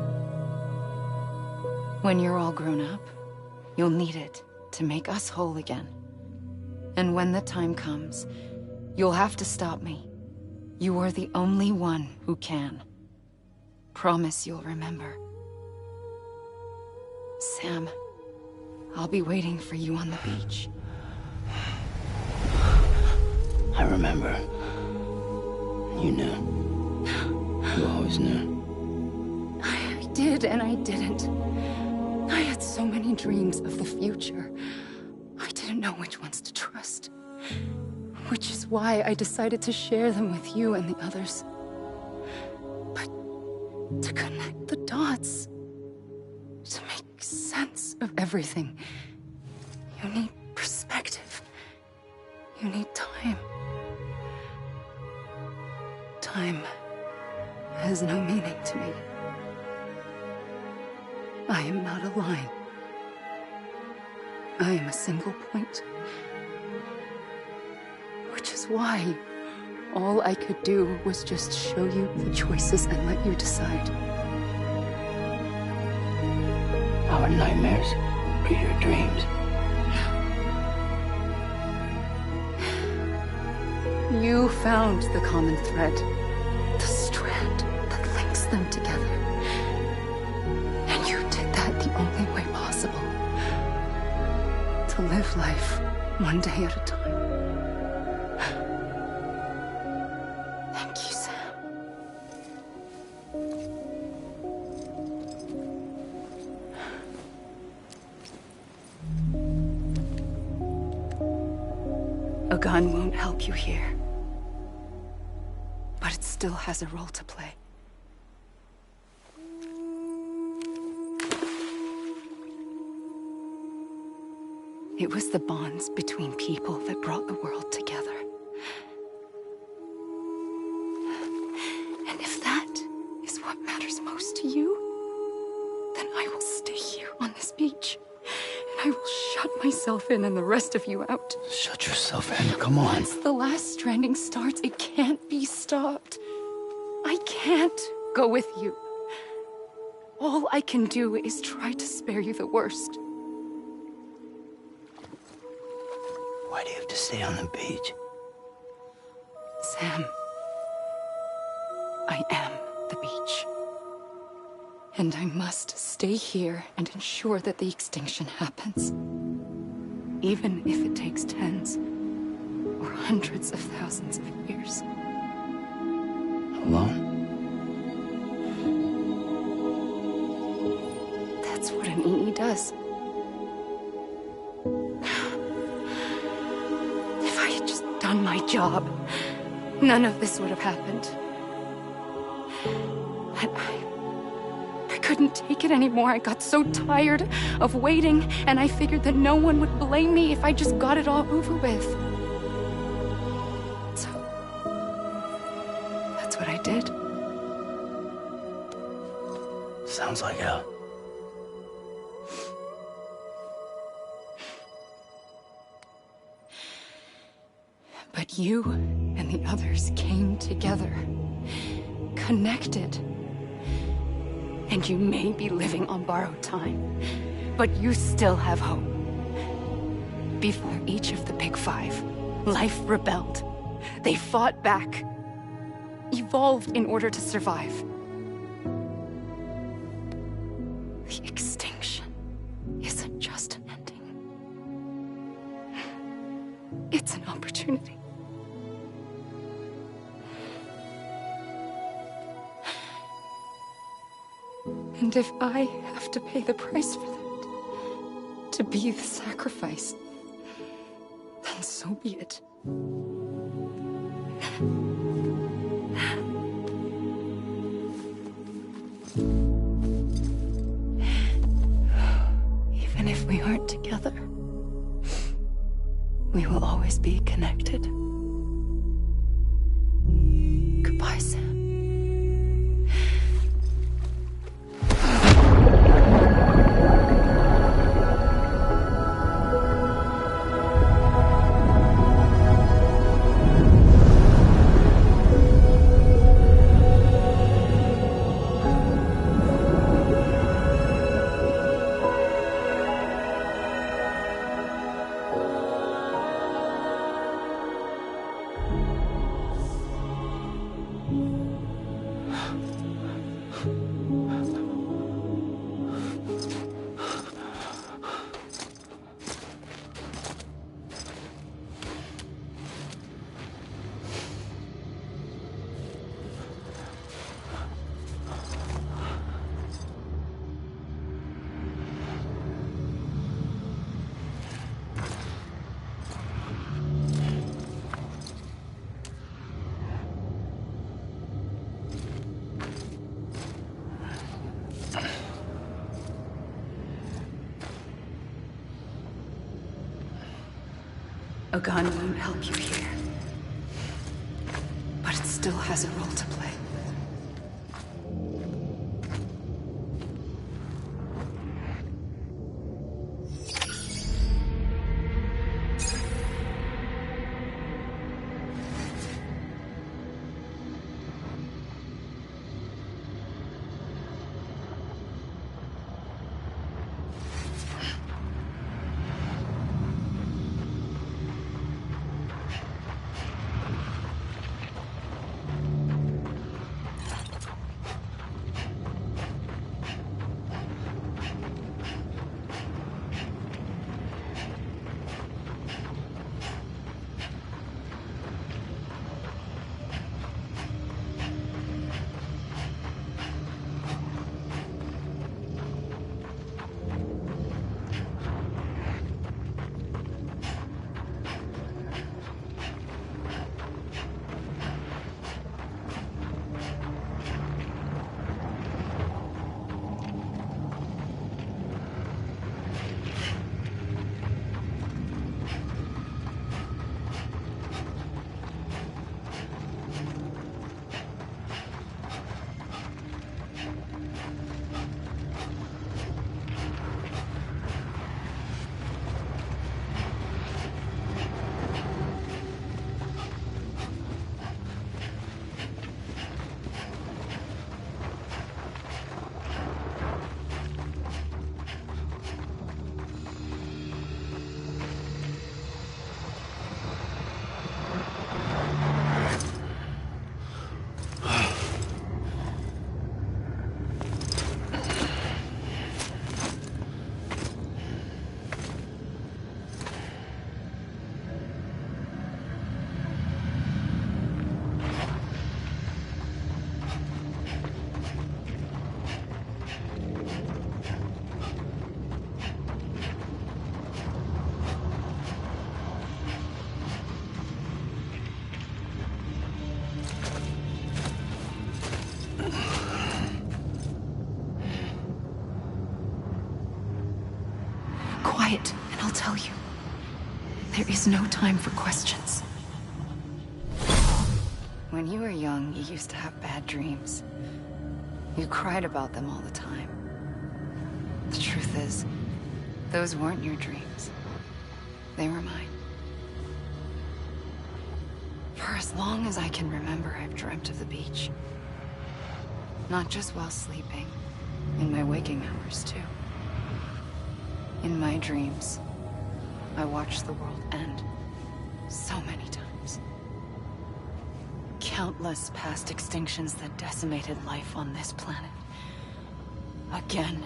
When you're all grown up, you'll need it to make us whole again. And when the time comes, you'll have to stop me. You are the only one who can. Promise you'll remember. Sam, I'll be waiting for you on the beach. I remember. You knew. You always knew. I did and I didn't. I had so many dreams of the future. I didn't know which ones to trust. Which is why I decided to share them with you and the others. But to connect the dots, to make sense of everything, you need perspective. You need time. Time has no meaning to me. I am not a line. I am a single point. Which is why all I could do was just show you the choices and let you decide. Our nightmares are your dreams. You found the common thread, the strand that links them together. And you did that the only way possible. To live life one day at a time. Thank you, Sam. A gun won't help you here. But it still has a role to play. It was the bonds between people that brought the world together. And if that is what matters most to you, then I will stay here on this beach. And I will shut myself in and the rest of you out. Shut yourself in, come on. Once the last stranding starts, it can't be stopped. I can't go with you. All I can do is try to spare you the worst. Why do you have to stay on the beach? Sam, I am the beach. And I must stay here and ensure that the extinction happens. Even if it takes tens or hundreds of thousands of years. Alone? That's what an EE does. If I had just done my job, none of this would have happened. But I couldn't take it anymore. I got so tired of waiting, and I figured that no one would blame me if I just got it all over with. So, that's what I did. Sounds like hell. But you and the others came together, connected. And you may be living on borrowed time, but you still have hope. Before each of the Big Five, life rebelled. They fought back, evolved in order to survive. The extinction isn't just an ending. It's an opportunity. And if I have to pay the price for that, to be the sacrifice, then so be it. Even if we aren't together, we will always be connected. Goodbye, Sam. A gun won't help you here. But it still has a role to play. Quiet, and I'll tell you. There is no time for questions. When you were young, you used to have bad dreams. You cried about them all the time. The truth is, those weren't your dreams. They were mine. For as long as I can remember, I've dreamt of the beach. Not just while sleeping, in my waking hours, too. In my dreams, I watched the world end so many times. Countless past extinctions that decimated life on this planet. Again,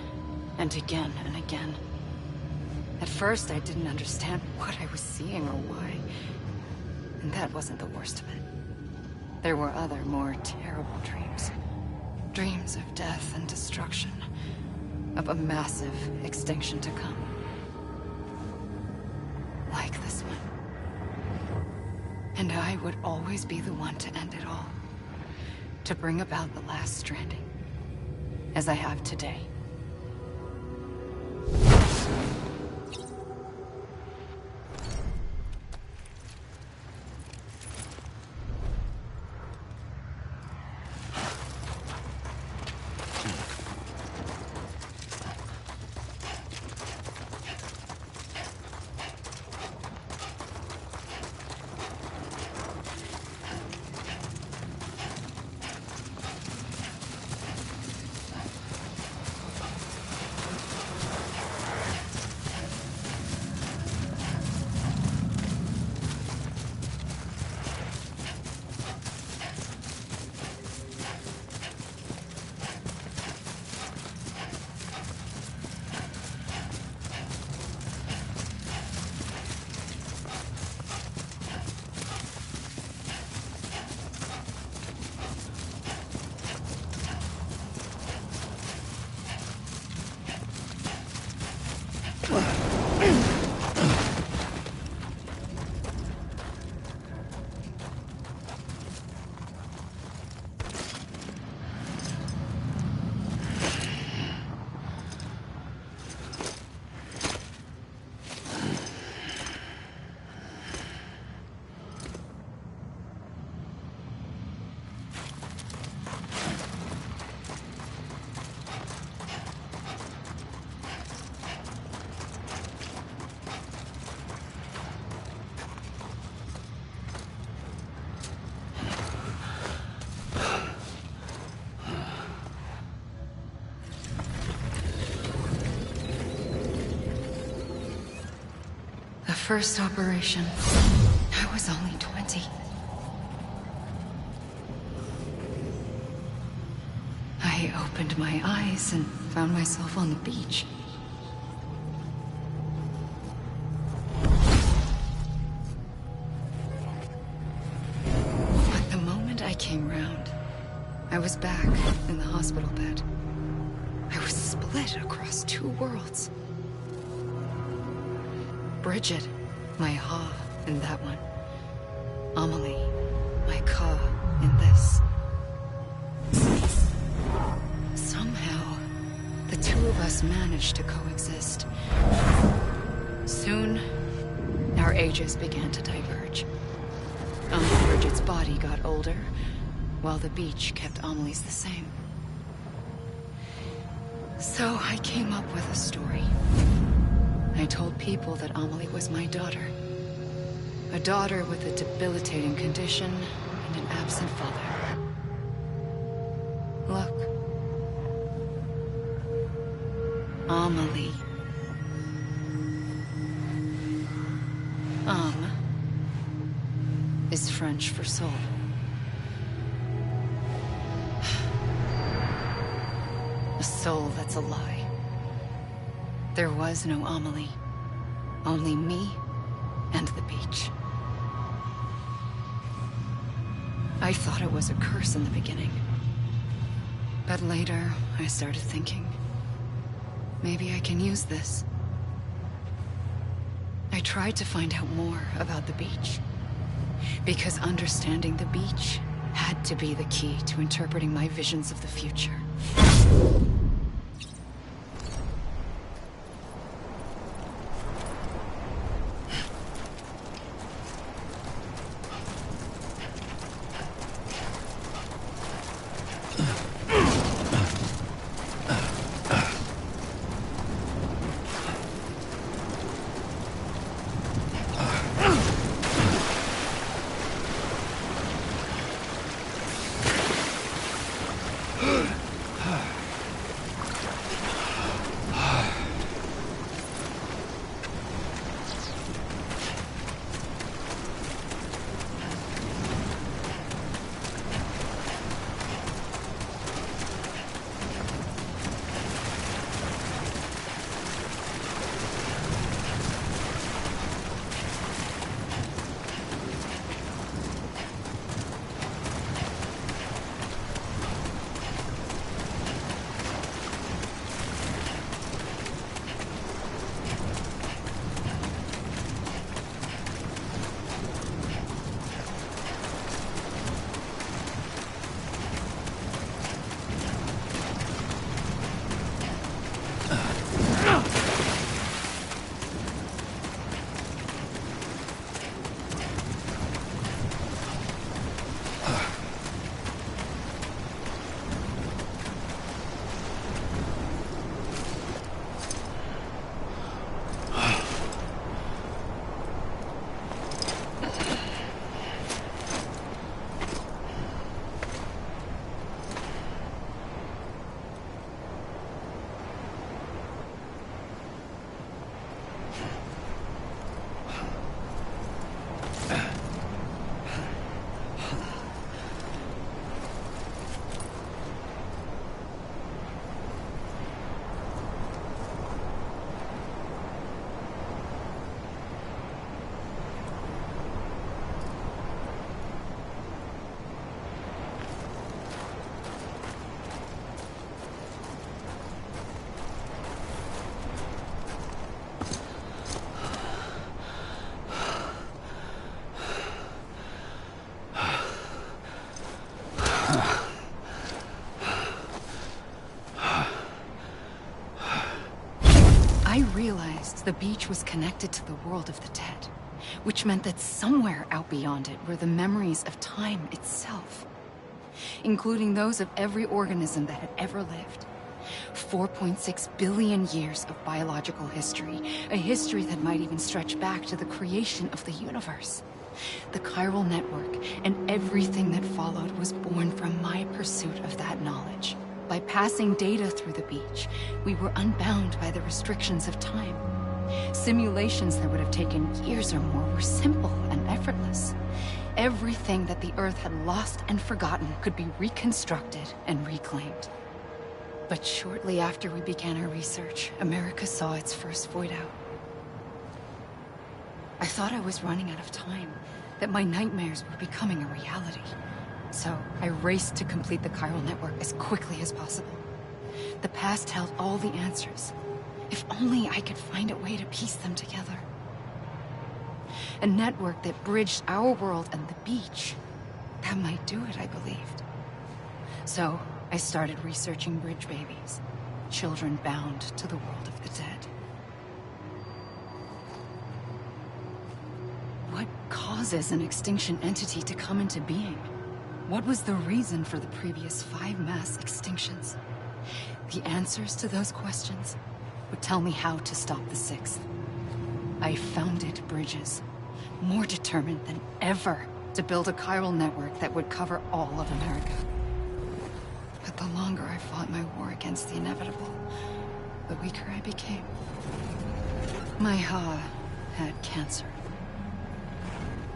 and again, and again. At first, I didn't understand what I was seeing or why. And that wasn't the worst of it. There were other, more terrible dreams. Dreams of death and destruction. Of a massive extinction to come. Like this one. And I would always be the one to end it all. To bring about the last stranding. As I have today. first operation, I was only 20. I opened my eyes and found myself on the beach. But the moment I came round, I was back in the hospital bed. I was split across two worlds. Bridget, my Ha in that one. Amelie, my Ka in this. Somehow, the two of us managed to coexist. Soon, our ages began to diverge. Bridget's body got older, while the beach kept Amelie's the same. So I came up with a story. I told people that Amelie was my daughter. A daughter with a debilitating condition and an absent father. Look. Amelie. Is French for soul. A soul that's a lie. There was no Amelie. Only me and the beach. I thought it was a curse in the beginning. But later, I started thinking, maybe I can use this. I tried to find out more about the beach. Because understanding the beach had to be the key to interpreting my visions of the future. I realized the beach was connected to the world of the dead, which meant that somewhere out beyond it were the memories of time itself, including those of every organism that had ever lived. 4.6 billion years of biological history, a history that might even stretch back to the creation of the universe. The chiral network and everything that followed was born from my pursuit of that knowledge. By passing data through the beach, we were unbound by the restrictions of time. Simulations that would have taken years or more were simple and effortless. Everything that the Earth had lost and forgotten could be reconstructed and reclaimed. But shortly after we began our research, America saw its first void out. I thought I was running out of time, that my nightmares were becoming a reality. So I raced to complete the chiral network as quickly as possible. The past held all the answers. If only I could find a way to piece them together. A network that bridged our world and the beach. That might do it, I believed. So I started researching bridge babies, children bound to the world of the dead. What causes an extinction entity to come into being? What was the reason for the previous 5 mass extinctions? The answers to those questions would tell me how to stop the 6th. I founded bridges, more determined than ever to build a chiral network that would cover all of America. But the longer I fought my war against the inevitable, the weaker I became. My Ha had cancer.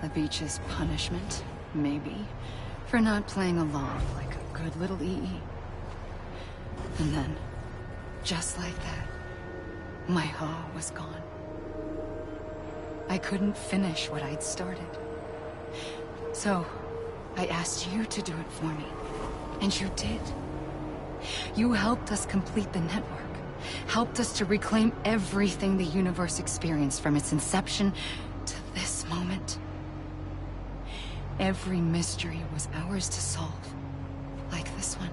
The beach's punishment, maybe, for not playing along like a good little EE. And then, just like that, my Ha was gone. I couldn't finish what I'd started. So, I asked you to do it for me. And you did. You helped us complete the network. Helped us to reclaim everything the universe experienced from its inception to this moment. Every mystery was ours to solve. Like this one.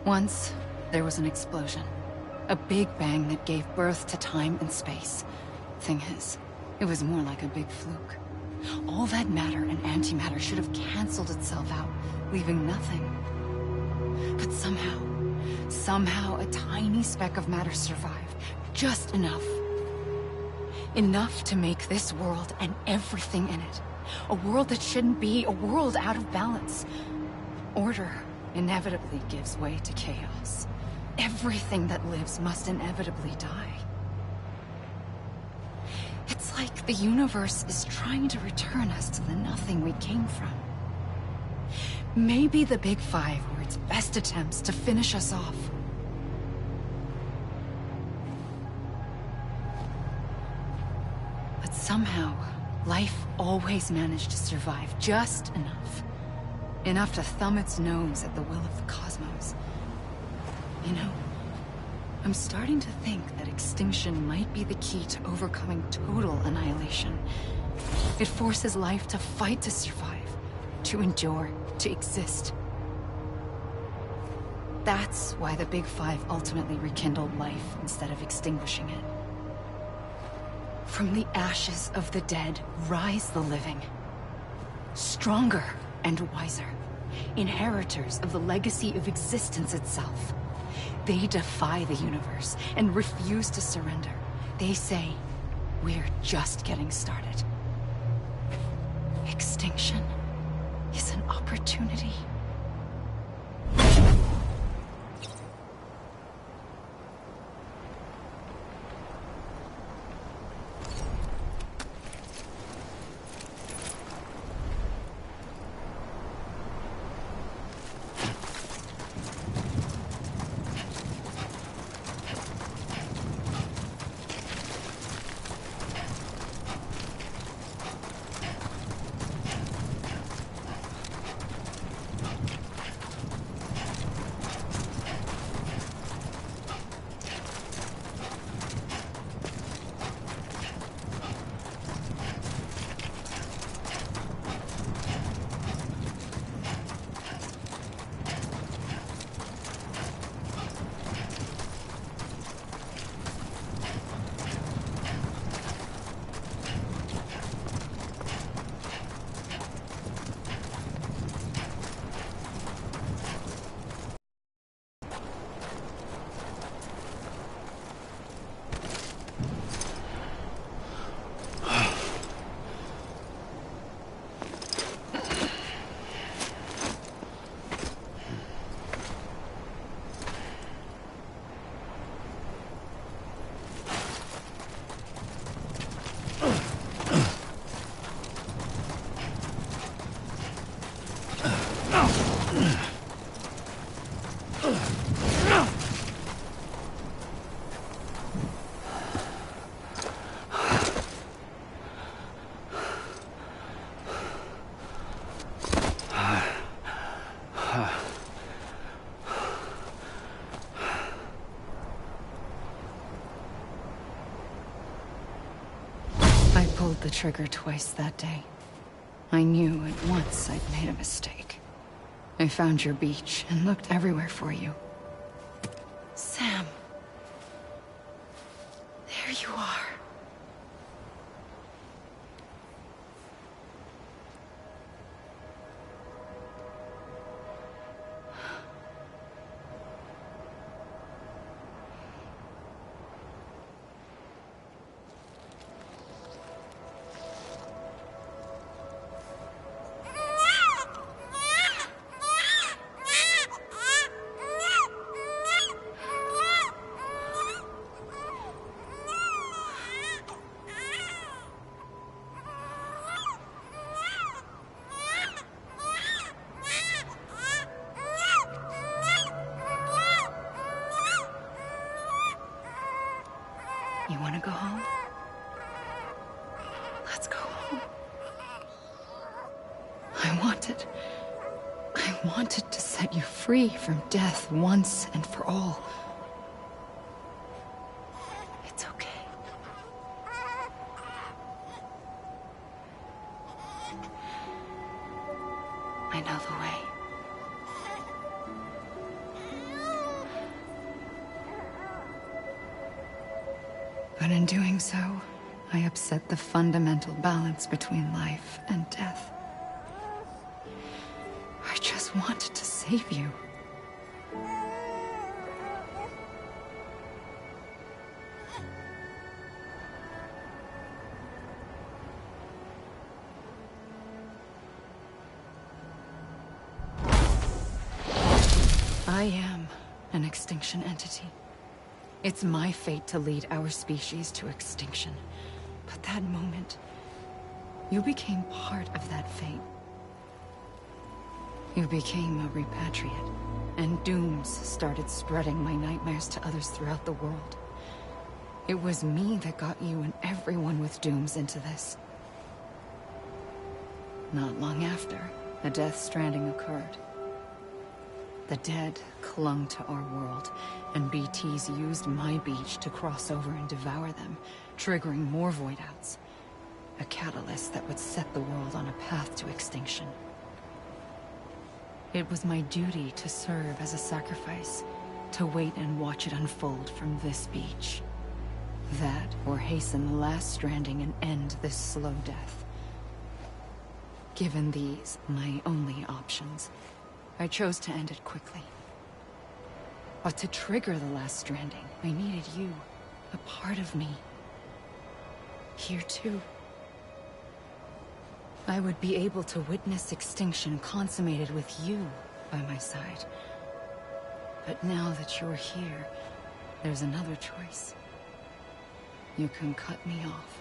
Once, there was an explosion. A big bang that gave birth to time and space. Thing is, it was more like a big fluke. All that matter and antimatter should have canceled itself out, leaving nothing. But somehow a tiny speck of matter survived. Just enough. Enough to make this world and everything in it. A world that shouldn't be, a world out of balance. Order inevitably gives way to chaos. Everything that lives must inevitably die. It's like the universe is trying to return us to the nothing we came from. Maybe the Big Five were its best attempts to finish us off. But somehow, life always managed to survive just enough. Enough to thumb its nose at the will of the cosmos. You know, I'm starting to think that extinction might be the key to overcoming total annihilation. It forces life to fight to survive, to endure, to exist. That's why the Big Five ultimately rekindled life instead of extinguishing it. From the ashes of the dead rise the living. Stronger and wiser. Inheritors of the legacy of existence itself. They defy the universe and refuse to surrender. They say, we're just getting started. Extinction is an opportunity. pulled the trigger twice that day. I knew at once I'd made a mistake. I found your beach and looked everywhere for you. Sam. There you are. You want to go home? Let's go home. I wanted to set you free from death once and for all. It's okay. I know the way. But in doing so, I upset the fundamental balance between life and death. I just wanted to save you. I am an extinction entity. It's my fate to lead our species to extinction. But that moment, you became part of that fate. You became a repatriate, and dooms started spreading my nightmares to others throughout the world. It was me that got you and everyone with dooms into this. Not long after, a death stranding occurred. The dead clung to our world, and BTs used my beach to cross over and devour them, triggering more void-outs. A catalyst that would set the world on a path to extinction. It was my duty to serve as a sacrifice, to wait and watch it unfold from this beach. That, or hasten the last stranding and end this slow death. Given these, my only options, I chose to end it quickly. But to trigger the last stranding, I needed you, a part of me. Here too. I would be able to witness extinction consummated with you by my side. But now that you're here, there's another choice. You can cut me off.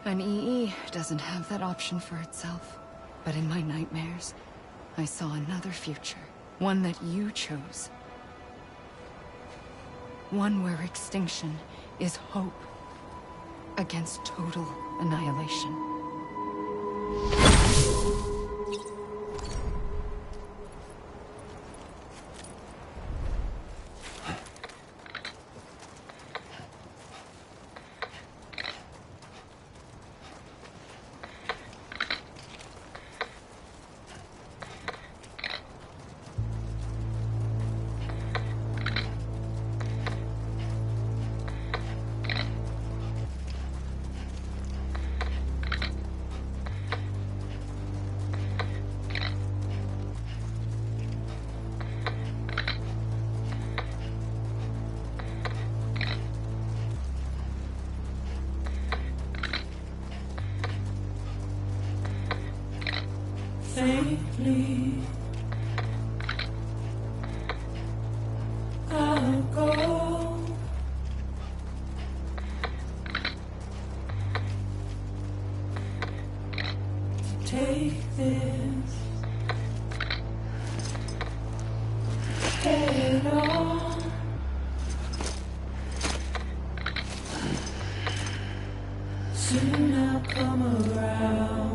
An EE doesn't have that option for itself. But in my nightmares, I saw another future. One that you chose. One where extinction is hope against total annihilation. Safely, I'll go. Take this head on. Soon I'll come around.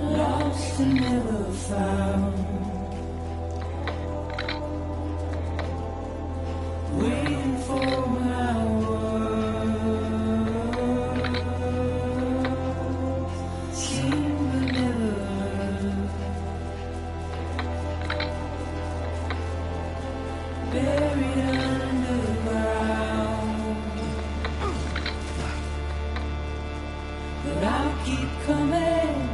Lost and never found. Waiting for my coming.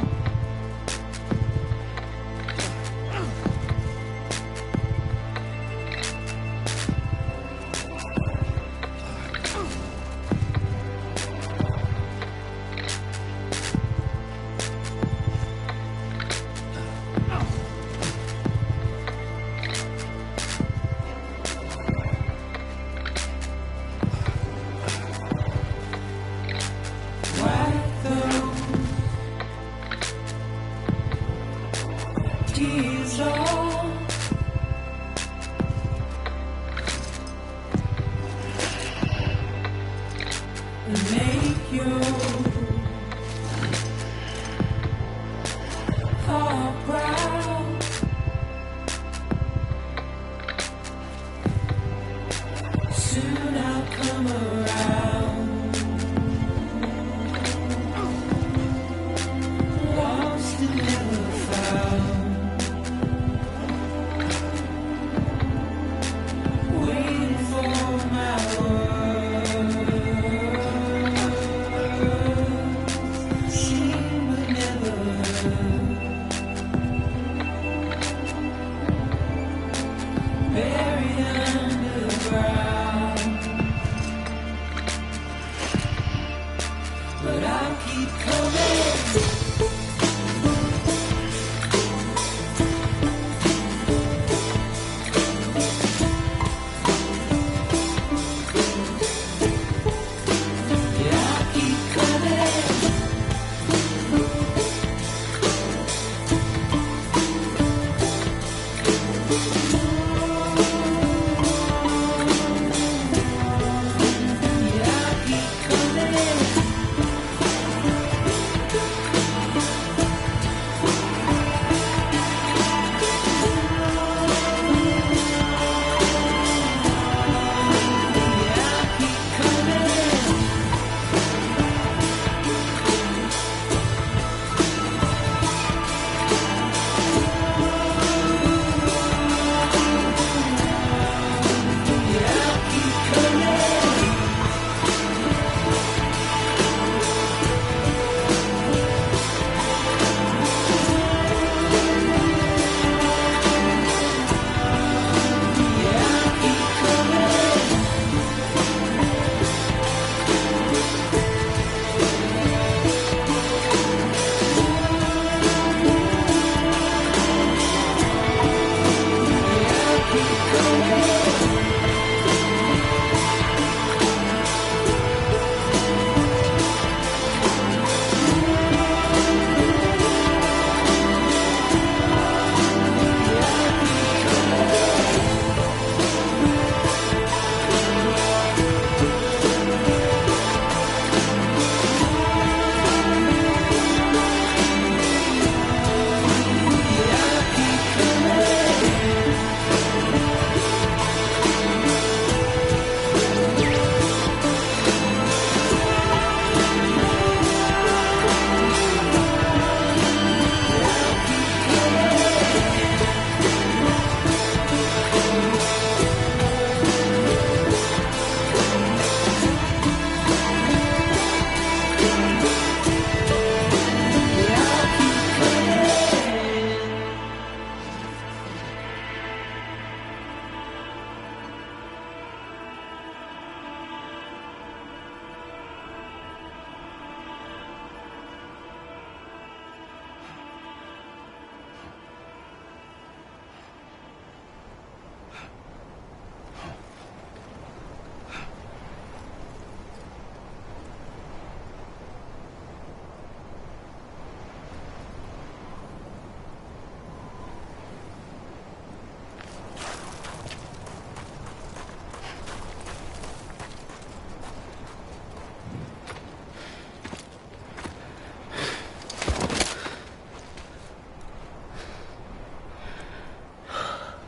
Wipe those tears off. And make your heart proud. Soon I'll come around. Lost and never found. Waiting for my words. Seen but never heard. Buried underground. But I'll keep coming.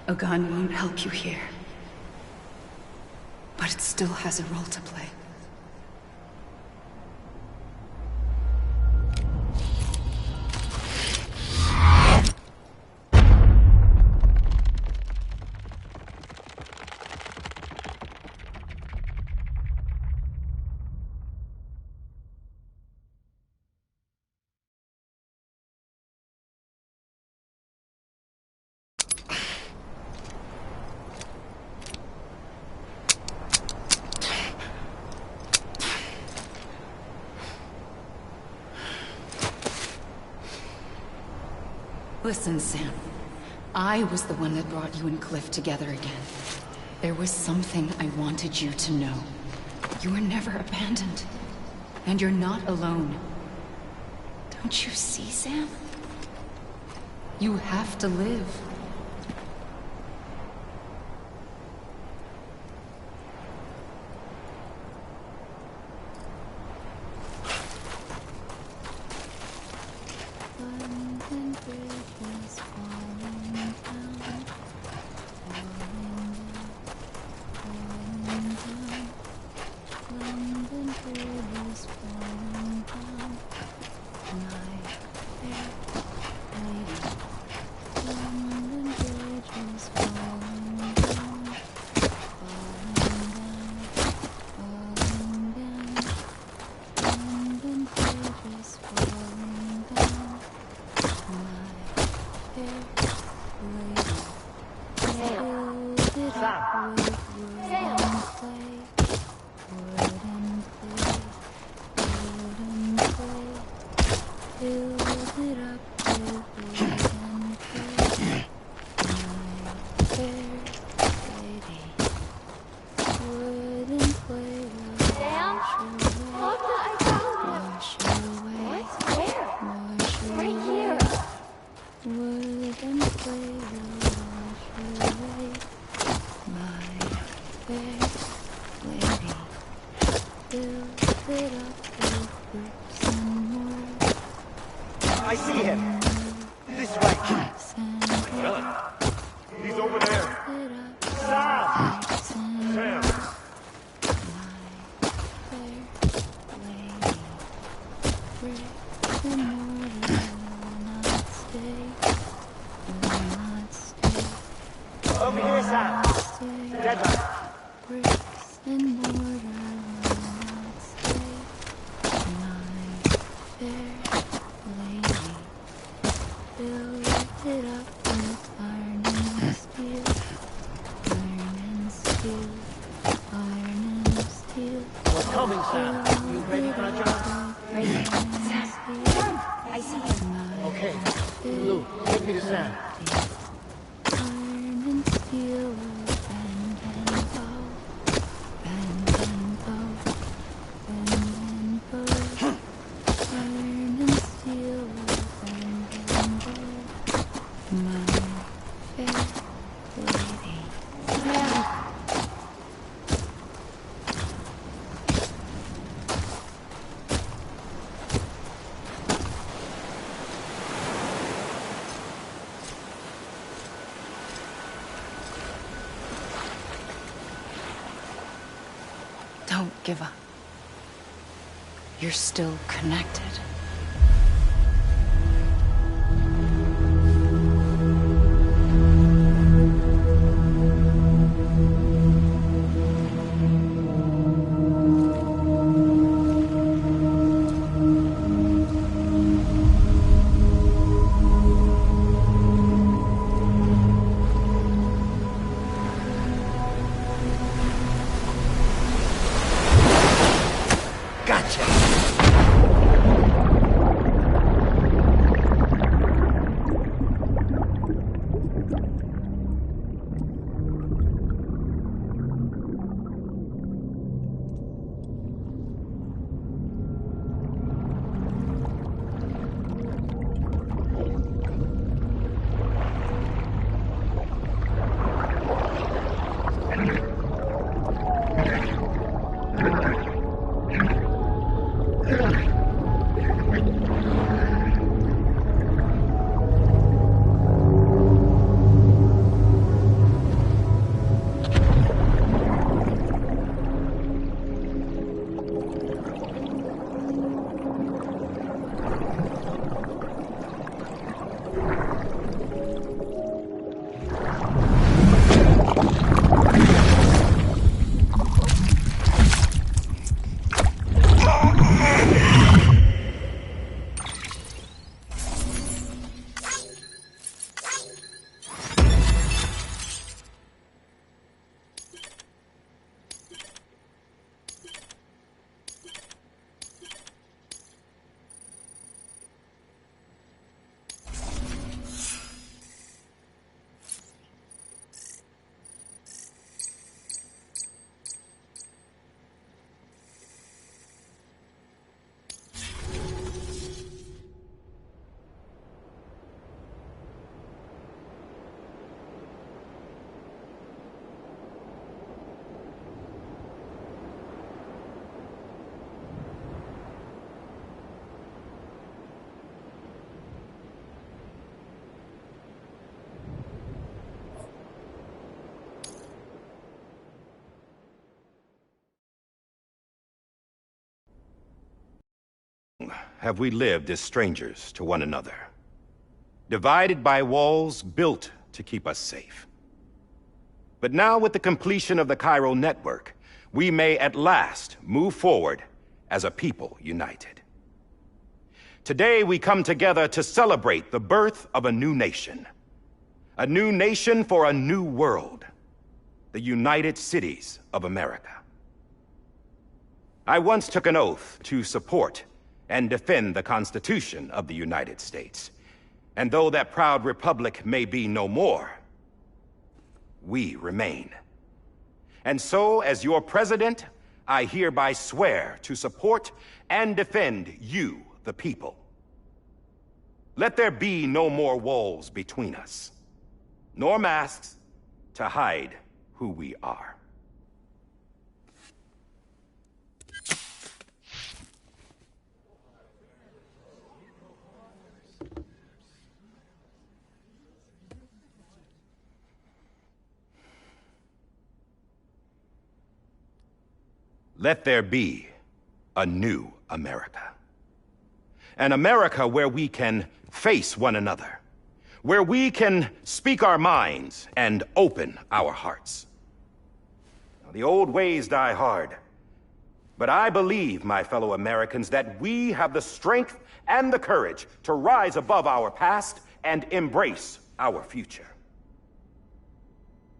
A gun won't help you here. But it still has a role to play. Listen, Sam. I was the one that brought you and Cliff together again. There was something I wanted you to know. You were never abandoned. And you're not alone. Don't you see, Sam? You have to live. I see him. This way. Really? He's over there. Sam! Sam! Over here, Sam. Deadline. We're coming, Sam. You ready for a job? Ready. Sam. I see him. Okay. Lou, take me to Sam. Don't give up. You're still connected. Gotcha! have we lived as strangers to one another, divided by walls built to keep us safe. But now, with the completion of the Cairo network, we may at last move forward as a people united. Today, we come together to celebrate the birth of a new nation. A new nation for a new world. The United Cities of America. I once took an oath to support and defend the Constitution of the United States. And though that proud republic may be no more, we remain. And so, as your president, I hereby swear to support and defend you, the people. Let there be no more walls between us, nor masks to hide who we are. Let there be a new America. An America where we can face one another, where we can speak our minds and open our hearts. Now, the old ways die hard, but I believe, my fellow Americans, that we have the strength and the courage to rise above our past and embrace our future.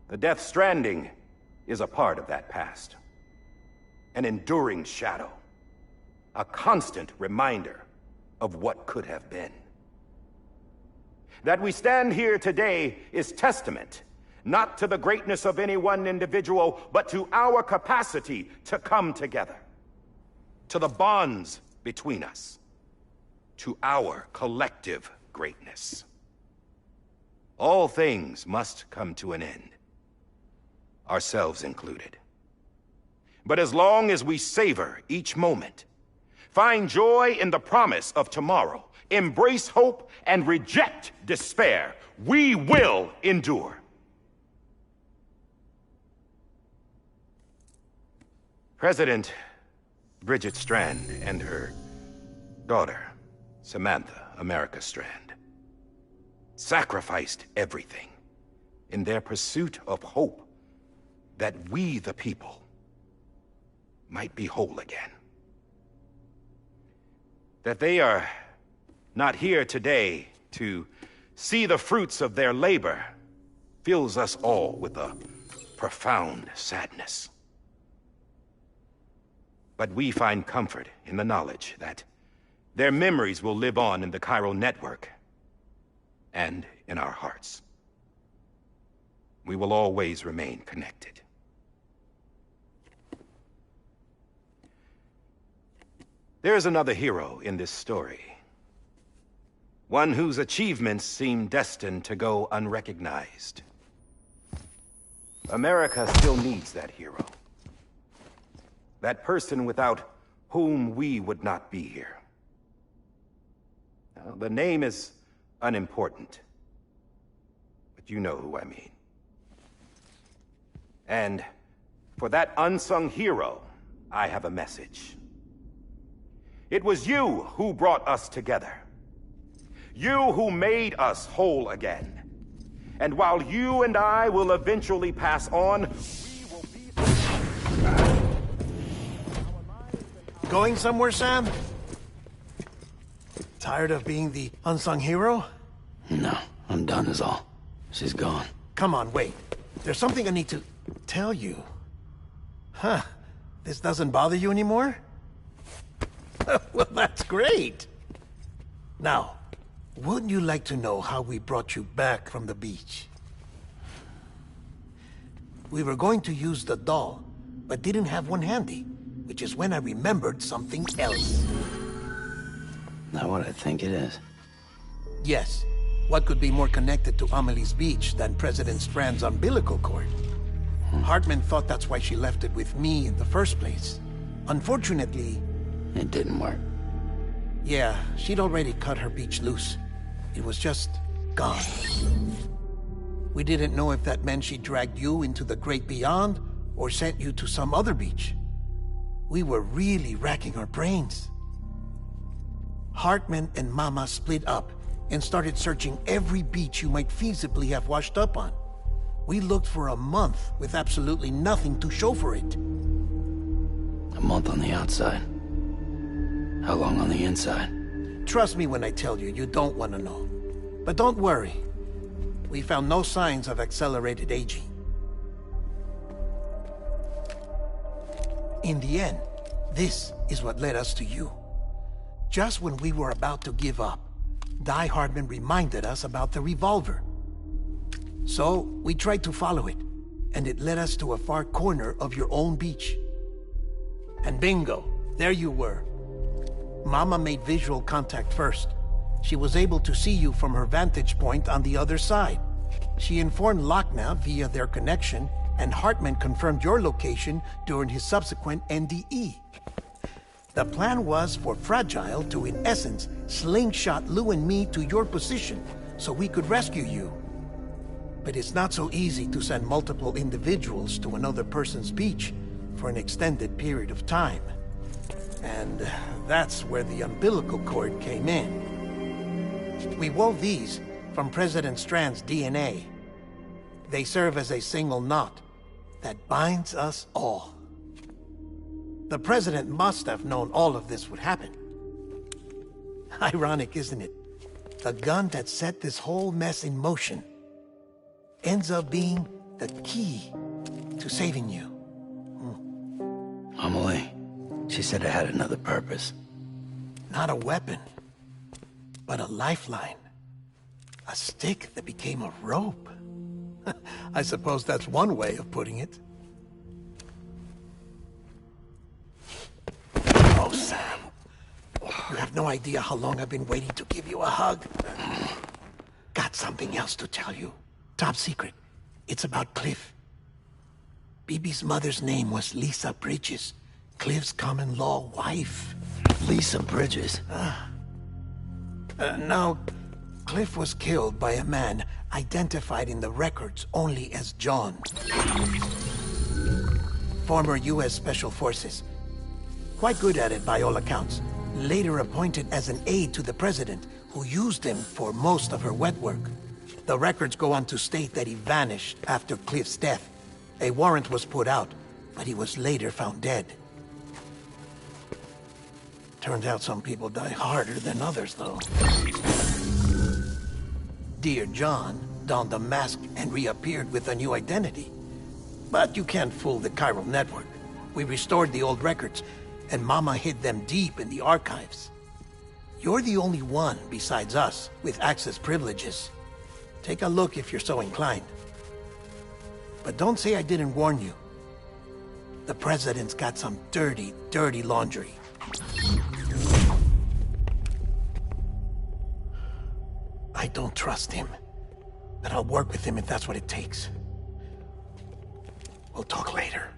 The Death Stranding is a part of that past. An enduring shadow, a constant reminder of what could have been. That we stand here today is testament, not to the greatness of any one individual, but to our capacity to come together, to the bonds between us, to our collective greatness. All things must come to an end, ourselves included. But as long as we savor each moment, find joy in the promise of tomorrow, embrace hope, and reject despair, we will endure. President Bridget Strand and her daughter, Samantha America Strand, sacrificed everything in their pursuit of hope that we, the people, might be whole again. That they are not here today to see the fruits of their labor fills us all with a profound sadness. But we find comfort in the knowledge that their memories will live on in the Cairo network and in our hearts. We will always remain connected. There's another hero in this story. One whose achievements seem destined to go unrecognized. America still needs that hero. That person without whom we would not be here. Now, the name is unimportant, but you know who I mean. And for that unsung hero, I have a message. It was you who brought us together. You who made us whole again. And while you and I will eventually pass on, we will be... Going somewhere, Sam? Tired of being the unsung hero? No, I'm done is all. She's gone. Come on, wait. There's something I need to tell you. Huh. This doesn't bother you anymore? Well, that's great. Now, wouldn't you like to know how we brought you back from the beach? We were going to use the doll, but didn't have one handy, which is when I remembered something else. Not what I think it is. Yes. What could be more connected to Amelie's beach than President Strand's umbilical cord? Hartman thought that's why she left it with me in the first place. Unfortunately... It didn't work. Yeah, she'd already cut her beach loose. It was just gone. We didn't know if that meant she dragged you into the great beyond, or sent you to some other beach. We were really racking our brains. Hartman and Mama split up and started searching every beach you might feasibly have washed up on. We looked for a month with absolutely nothing to show for it. A month on the outside. How long on the inside? Trust me when I tell you, you don't want to know. But don't worry. We found no signs of accelerated aging. In the end, this is what led us to you. Just when we were about to give up, Die Hardman reminded us about the revolver. So, we tried to follow it, and it led us to a far corner of your own beach. And bingo, there you were. Mama made visual contact first. She was able to see you from her vantage point on the other side. She informed Lochna via their connection, and Hartman confirmed your location during his subsequent NDE. The plan was for Fragile to, in essence, slingshot Lou and me to your position so we could rescue you. But it's not so easy to send multiple individuals to another person's beach for an extended period of time. And that's where the umbilical cord came in. We wove these from President Strand's DNA. They serve as a single knot that binds us all. The President must have known all of this would happen. Ironic, isn't it? The gun that set this whole mess in motion ends up being the key to saving you. Amelie, she said it had another purpose. Not a weapon, but a lifeline. A stick that became a rope. I suppose that's one way of putting it. Oh, Sam. You have no idea how long I've been waiting to give you a hug. Got something else to tell you. Top secret. It's about Cliff. Bibi's mother's name was Lisa Bridges, Cliff's common-law wife. Lisa Bridges? No, Cliff was killed by a man identified in the records only as John. Former U.S. Special Forces. Quite good at it by all accounts. Later appointed as an aide to the president, who used him for most of her wet work. The records go on to state that he vanished after Cliff's death. A warrant was put out, but he was later found dead. Turns out some people die harder than others, though. Dear John donned a mask and reappeared with a new identity. But you can't fool the chiral network. We restored the old records, and Mama hid them deep in the archives. You're the only one, besides us, with access privileges. Take a look if you're so inclined. But don't say I didn't warn you. The President's got some dirty, dirty laundry. I don't trust him, but I'll work with him if that's what it takes. We'll talk later.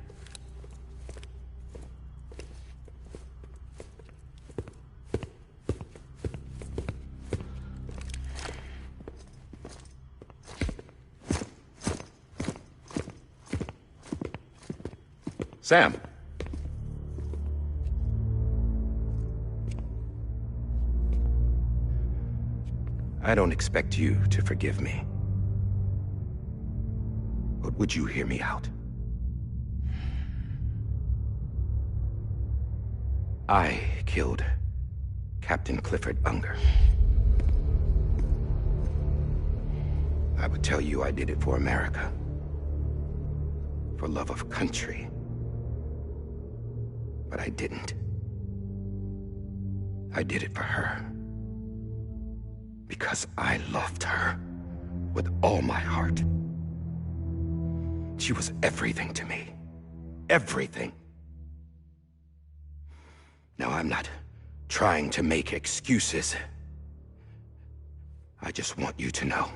Sam. I don't expect you to forgive me. But would you hear me out? I killed Captain Clifford Unger. I would tell you I did it for America. For love of country. But I didn't. I did it for her. Because I loved her with all my heart. She was everything to me. Everything. Now, I'm not trying to make excuses. I just want you to know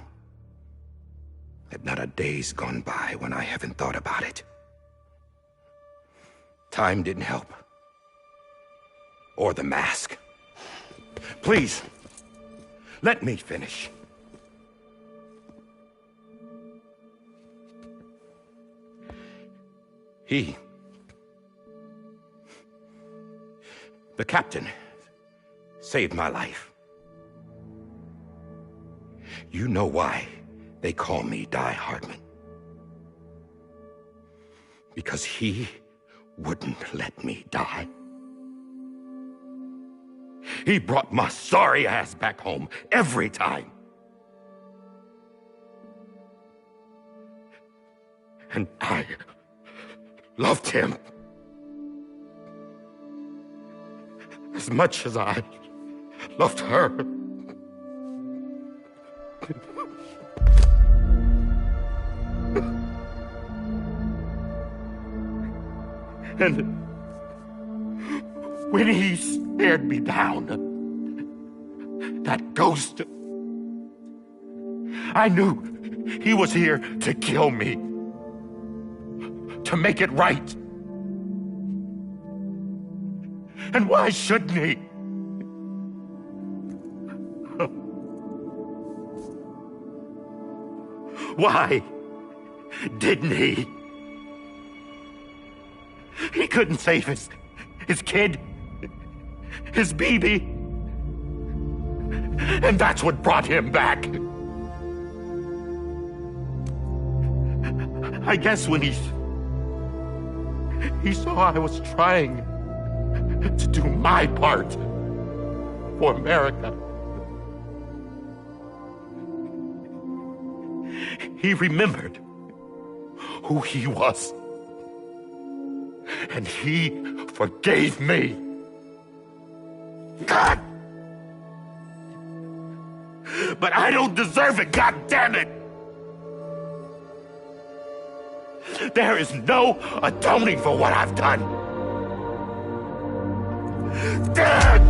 that not a day's gone by when I haven't thought about it. Time didn't help. Or the mask. Please, let me finish. The captain saved my life. You know why they call me Die Hardman? Because he wouldn't let me die. He brought my sorry ass back home every time. And I loved him as much as I loved her. And when he stared me down, that ghost, I knew he was here to kill me, to make it right. And why shouldn't he? Why didn't he? He couldn't save his kid, his baby. And that's what brought him back. I guess when he saw I was trying to do my part for America, he remembered who he was. And he forgave me. God! But I don't deserve it, God damn it! There is no atoning for what I've done. God!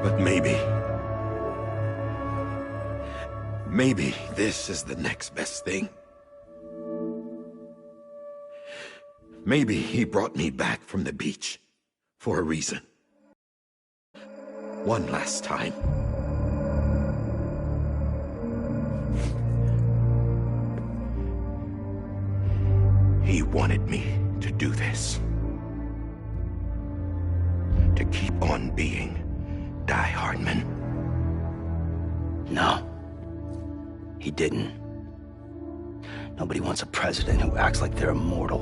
But maybe this is the next best thing. Maybe he brought me back from the beach for a reason. One last time. He wanted me to do this. To keep on being Die Hardman. No. He didn't. Nobody wants a president who acts like they're immortal.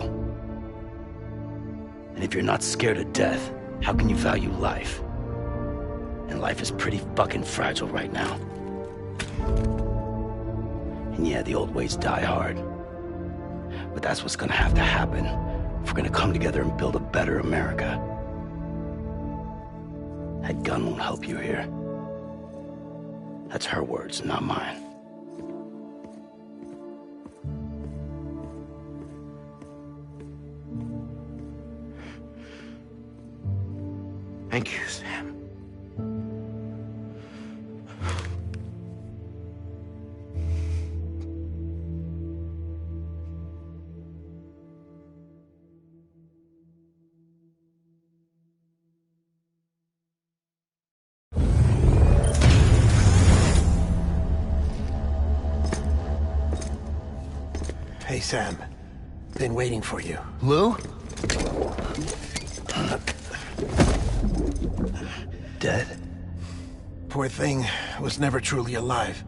And if you're not scared of death, how can you value life? And life is pretty fucking fragile right now. And yeah, the old ways die hard. But that's what's gonna have to happen if we're gonna come together and build a better America. That gun won't help you here. That's her words, not mine. Thank you, Sam. Hey, Sam. Been waiting for you. Lou? Dead? Poor thing was never truly alive.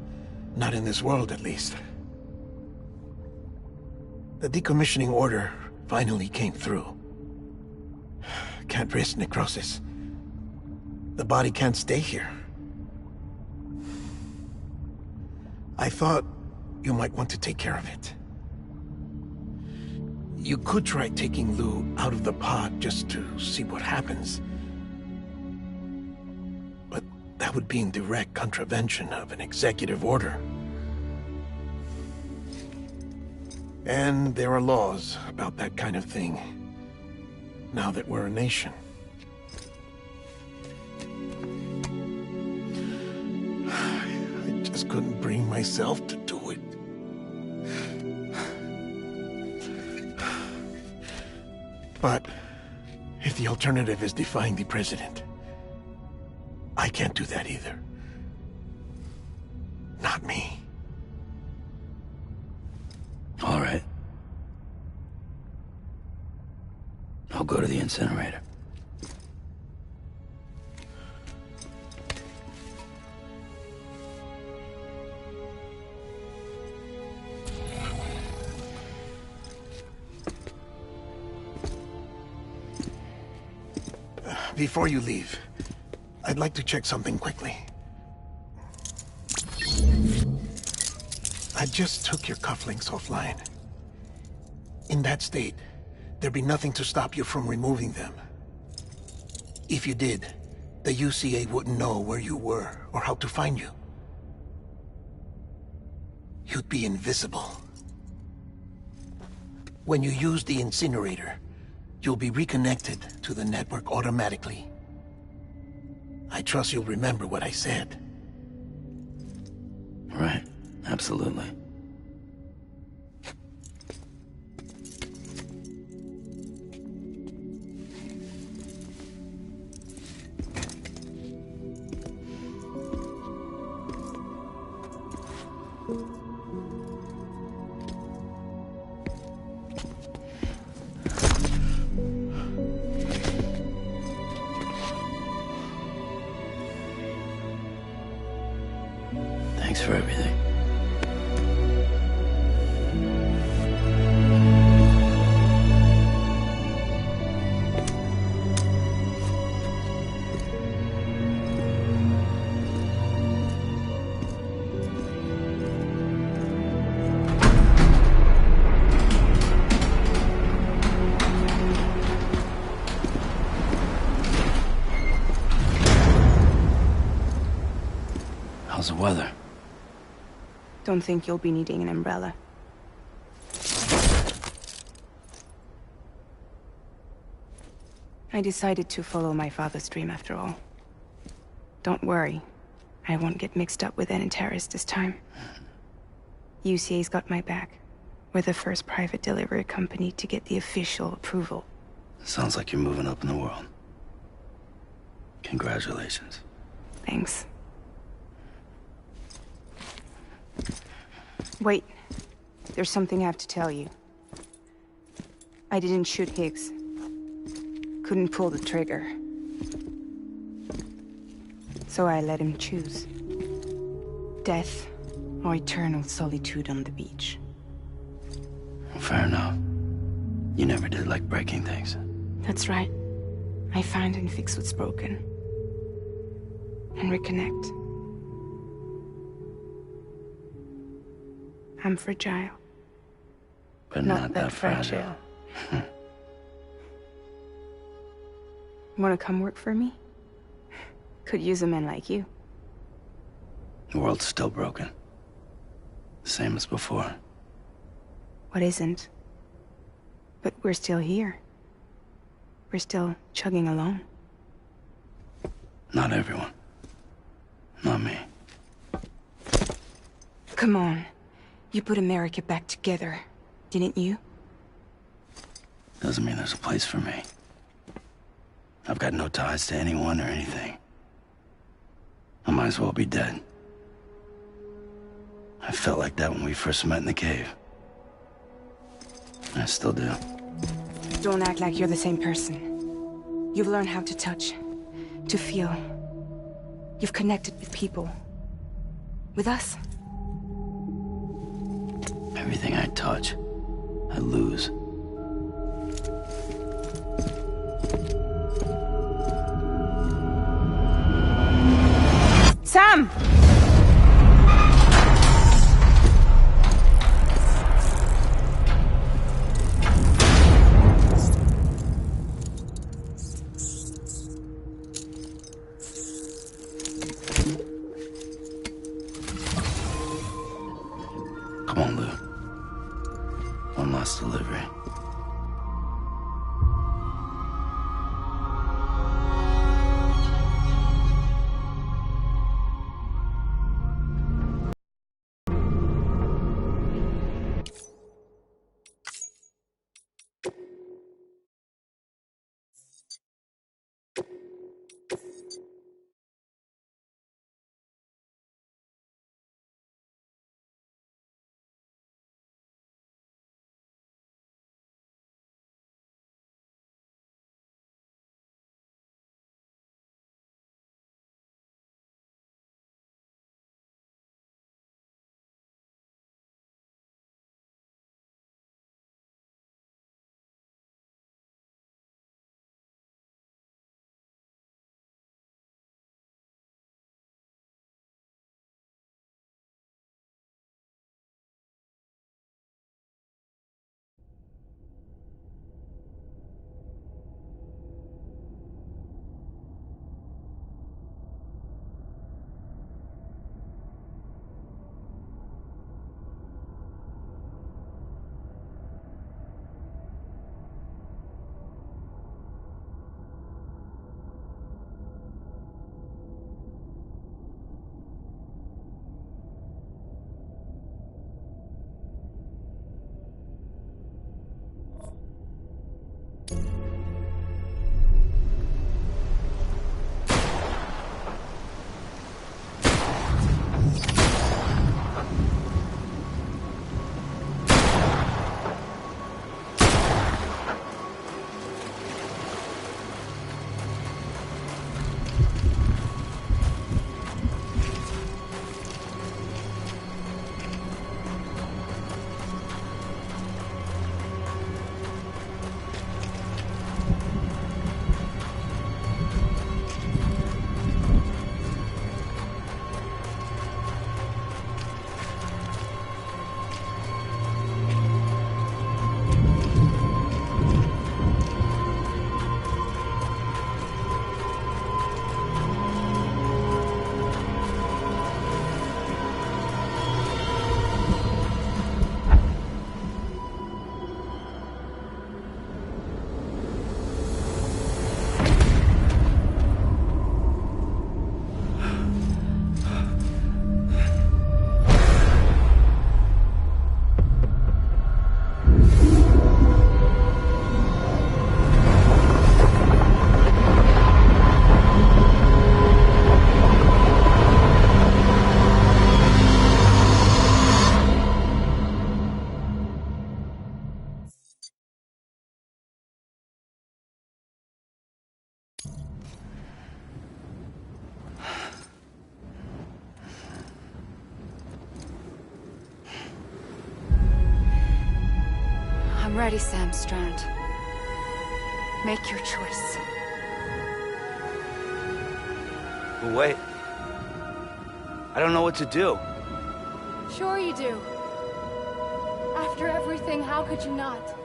Not in this world, at least. The decommissioning order finally came through. Can't risk necrosis. The body can't stay here. I thought you might want to take care of it. You could try taking Lou out of the pod just to see what happens. But that would be in direct contravention of an executive order. And there are laws about that kind of thing, now that we're a nation. just couldn't bring myself to do it. But if the alternative is defying the president, I can't do that either. Not me. All right. I'll go to the incinerator. Before you leave, I'd like to check something quickly. I just took your cufflinks offline. In that state, there'd be nothing to stop you from removing them. If you did, the UCA wouldn't know where you were or how to find you. You'd be invisible. When you use the incinerator, you'll be reconnected to the network automatically. I trust you'll remember what I said. Right. Absolutely. Thanks for everything. How's the weather? Don't think you'll be needing an umbrella. I decided to follow my father's dream after all. Don't worry. I won't get mixed up with any terrorists this time. UCA's got my back. We're the first private delivery company to get the official approval. Sounds like you're moving up in the world. Congratulations. Thanks. Wait. There's something I have to tell you. I didn't shoot Higgs. Couldn't pull the trigger. So I let him choose. Death or eternal solitude on the beach. Fair enough. You never did like breaking things. That's right. I find and fix what's broken. And reconnect. I'm fragile. But not that fragile. Wanna come work for me? Could use a man like you. The world's still broken. Same as before. What isn't? But we're still here. We're still chugging along. Not everyone. Not me. Come on. You put America back together, didn't you? Doesn't mean there's a place for me. I've got no ties to anyone or anything. I might as well be dead. I felt like that when we first met in the cave. I still do. Don't act like you're the same person. You've learned how to touch, to feel. You've connected with people. With us. Everything I touch, I lose. Sam! Come on, Lou. One last delivery. I'm ready, Sam Strand. Make your choice. But wait. I don't know what to do. Sure you do. After everything, how could you not?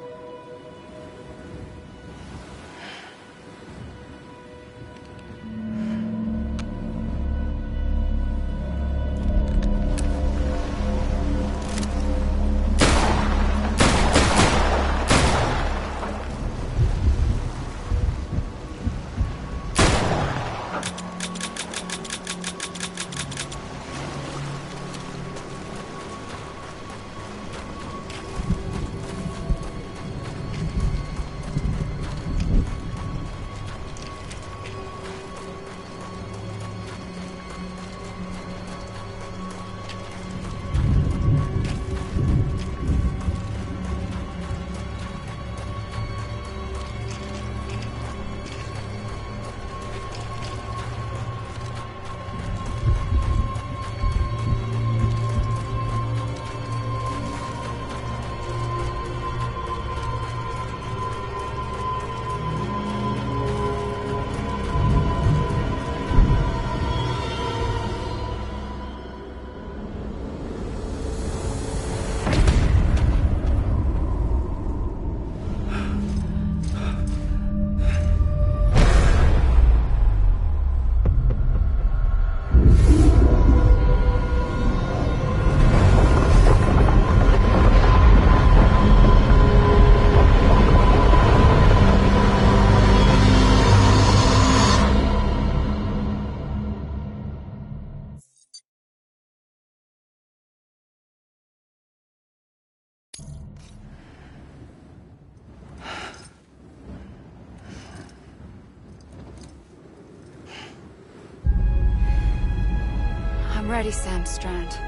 I'm ready, Sam Strand.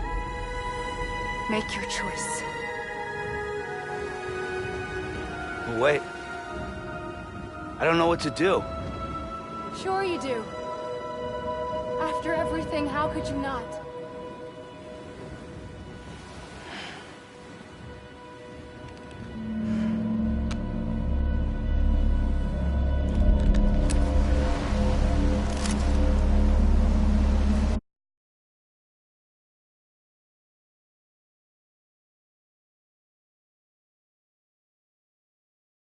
Make your choice. But wait. I don't know what to do. Sure you do. After everything, how could you not?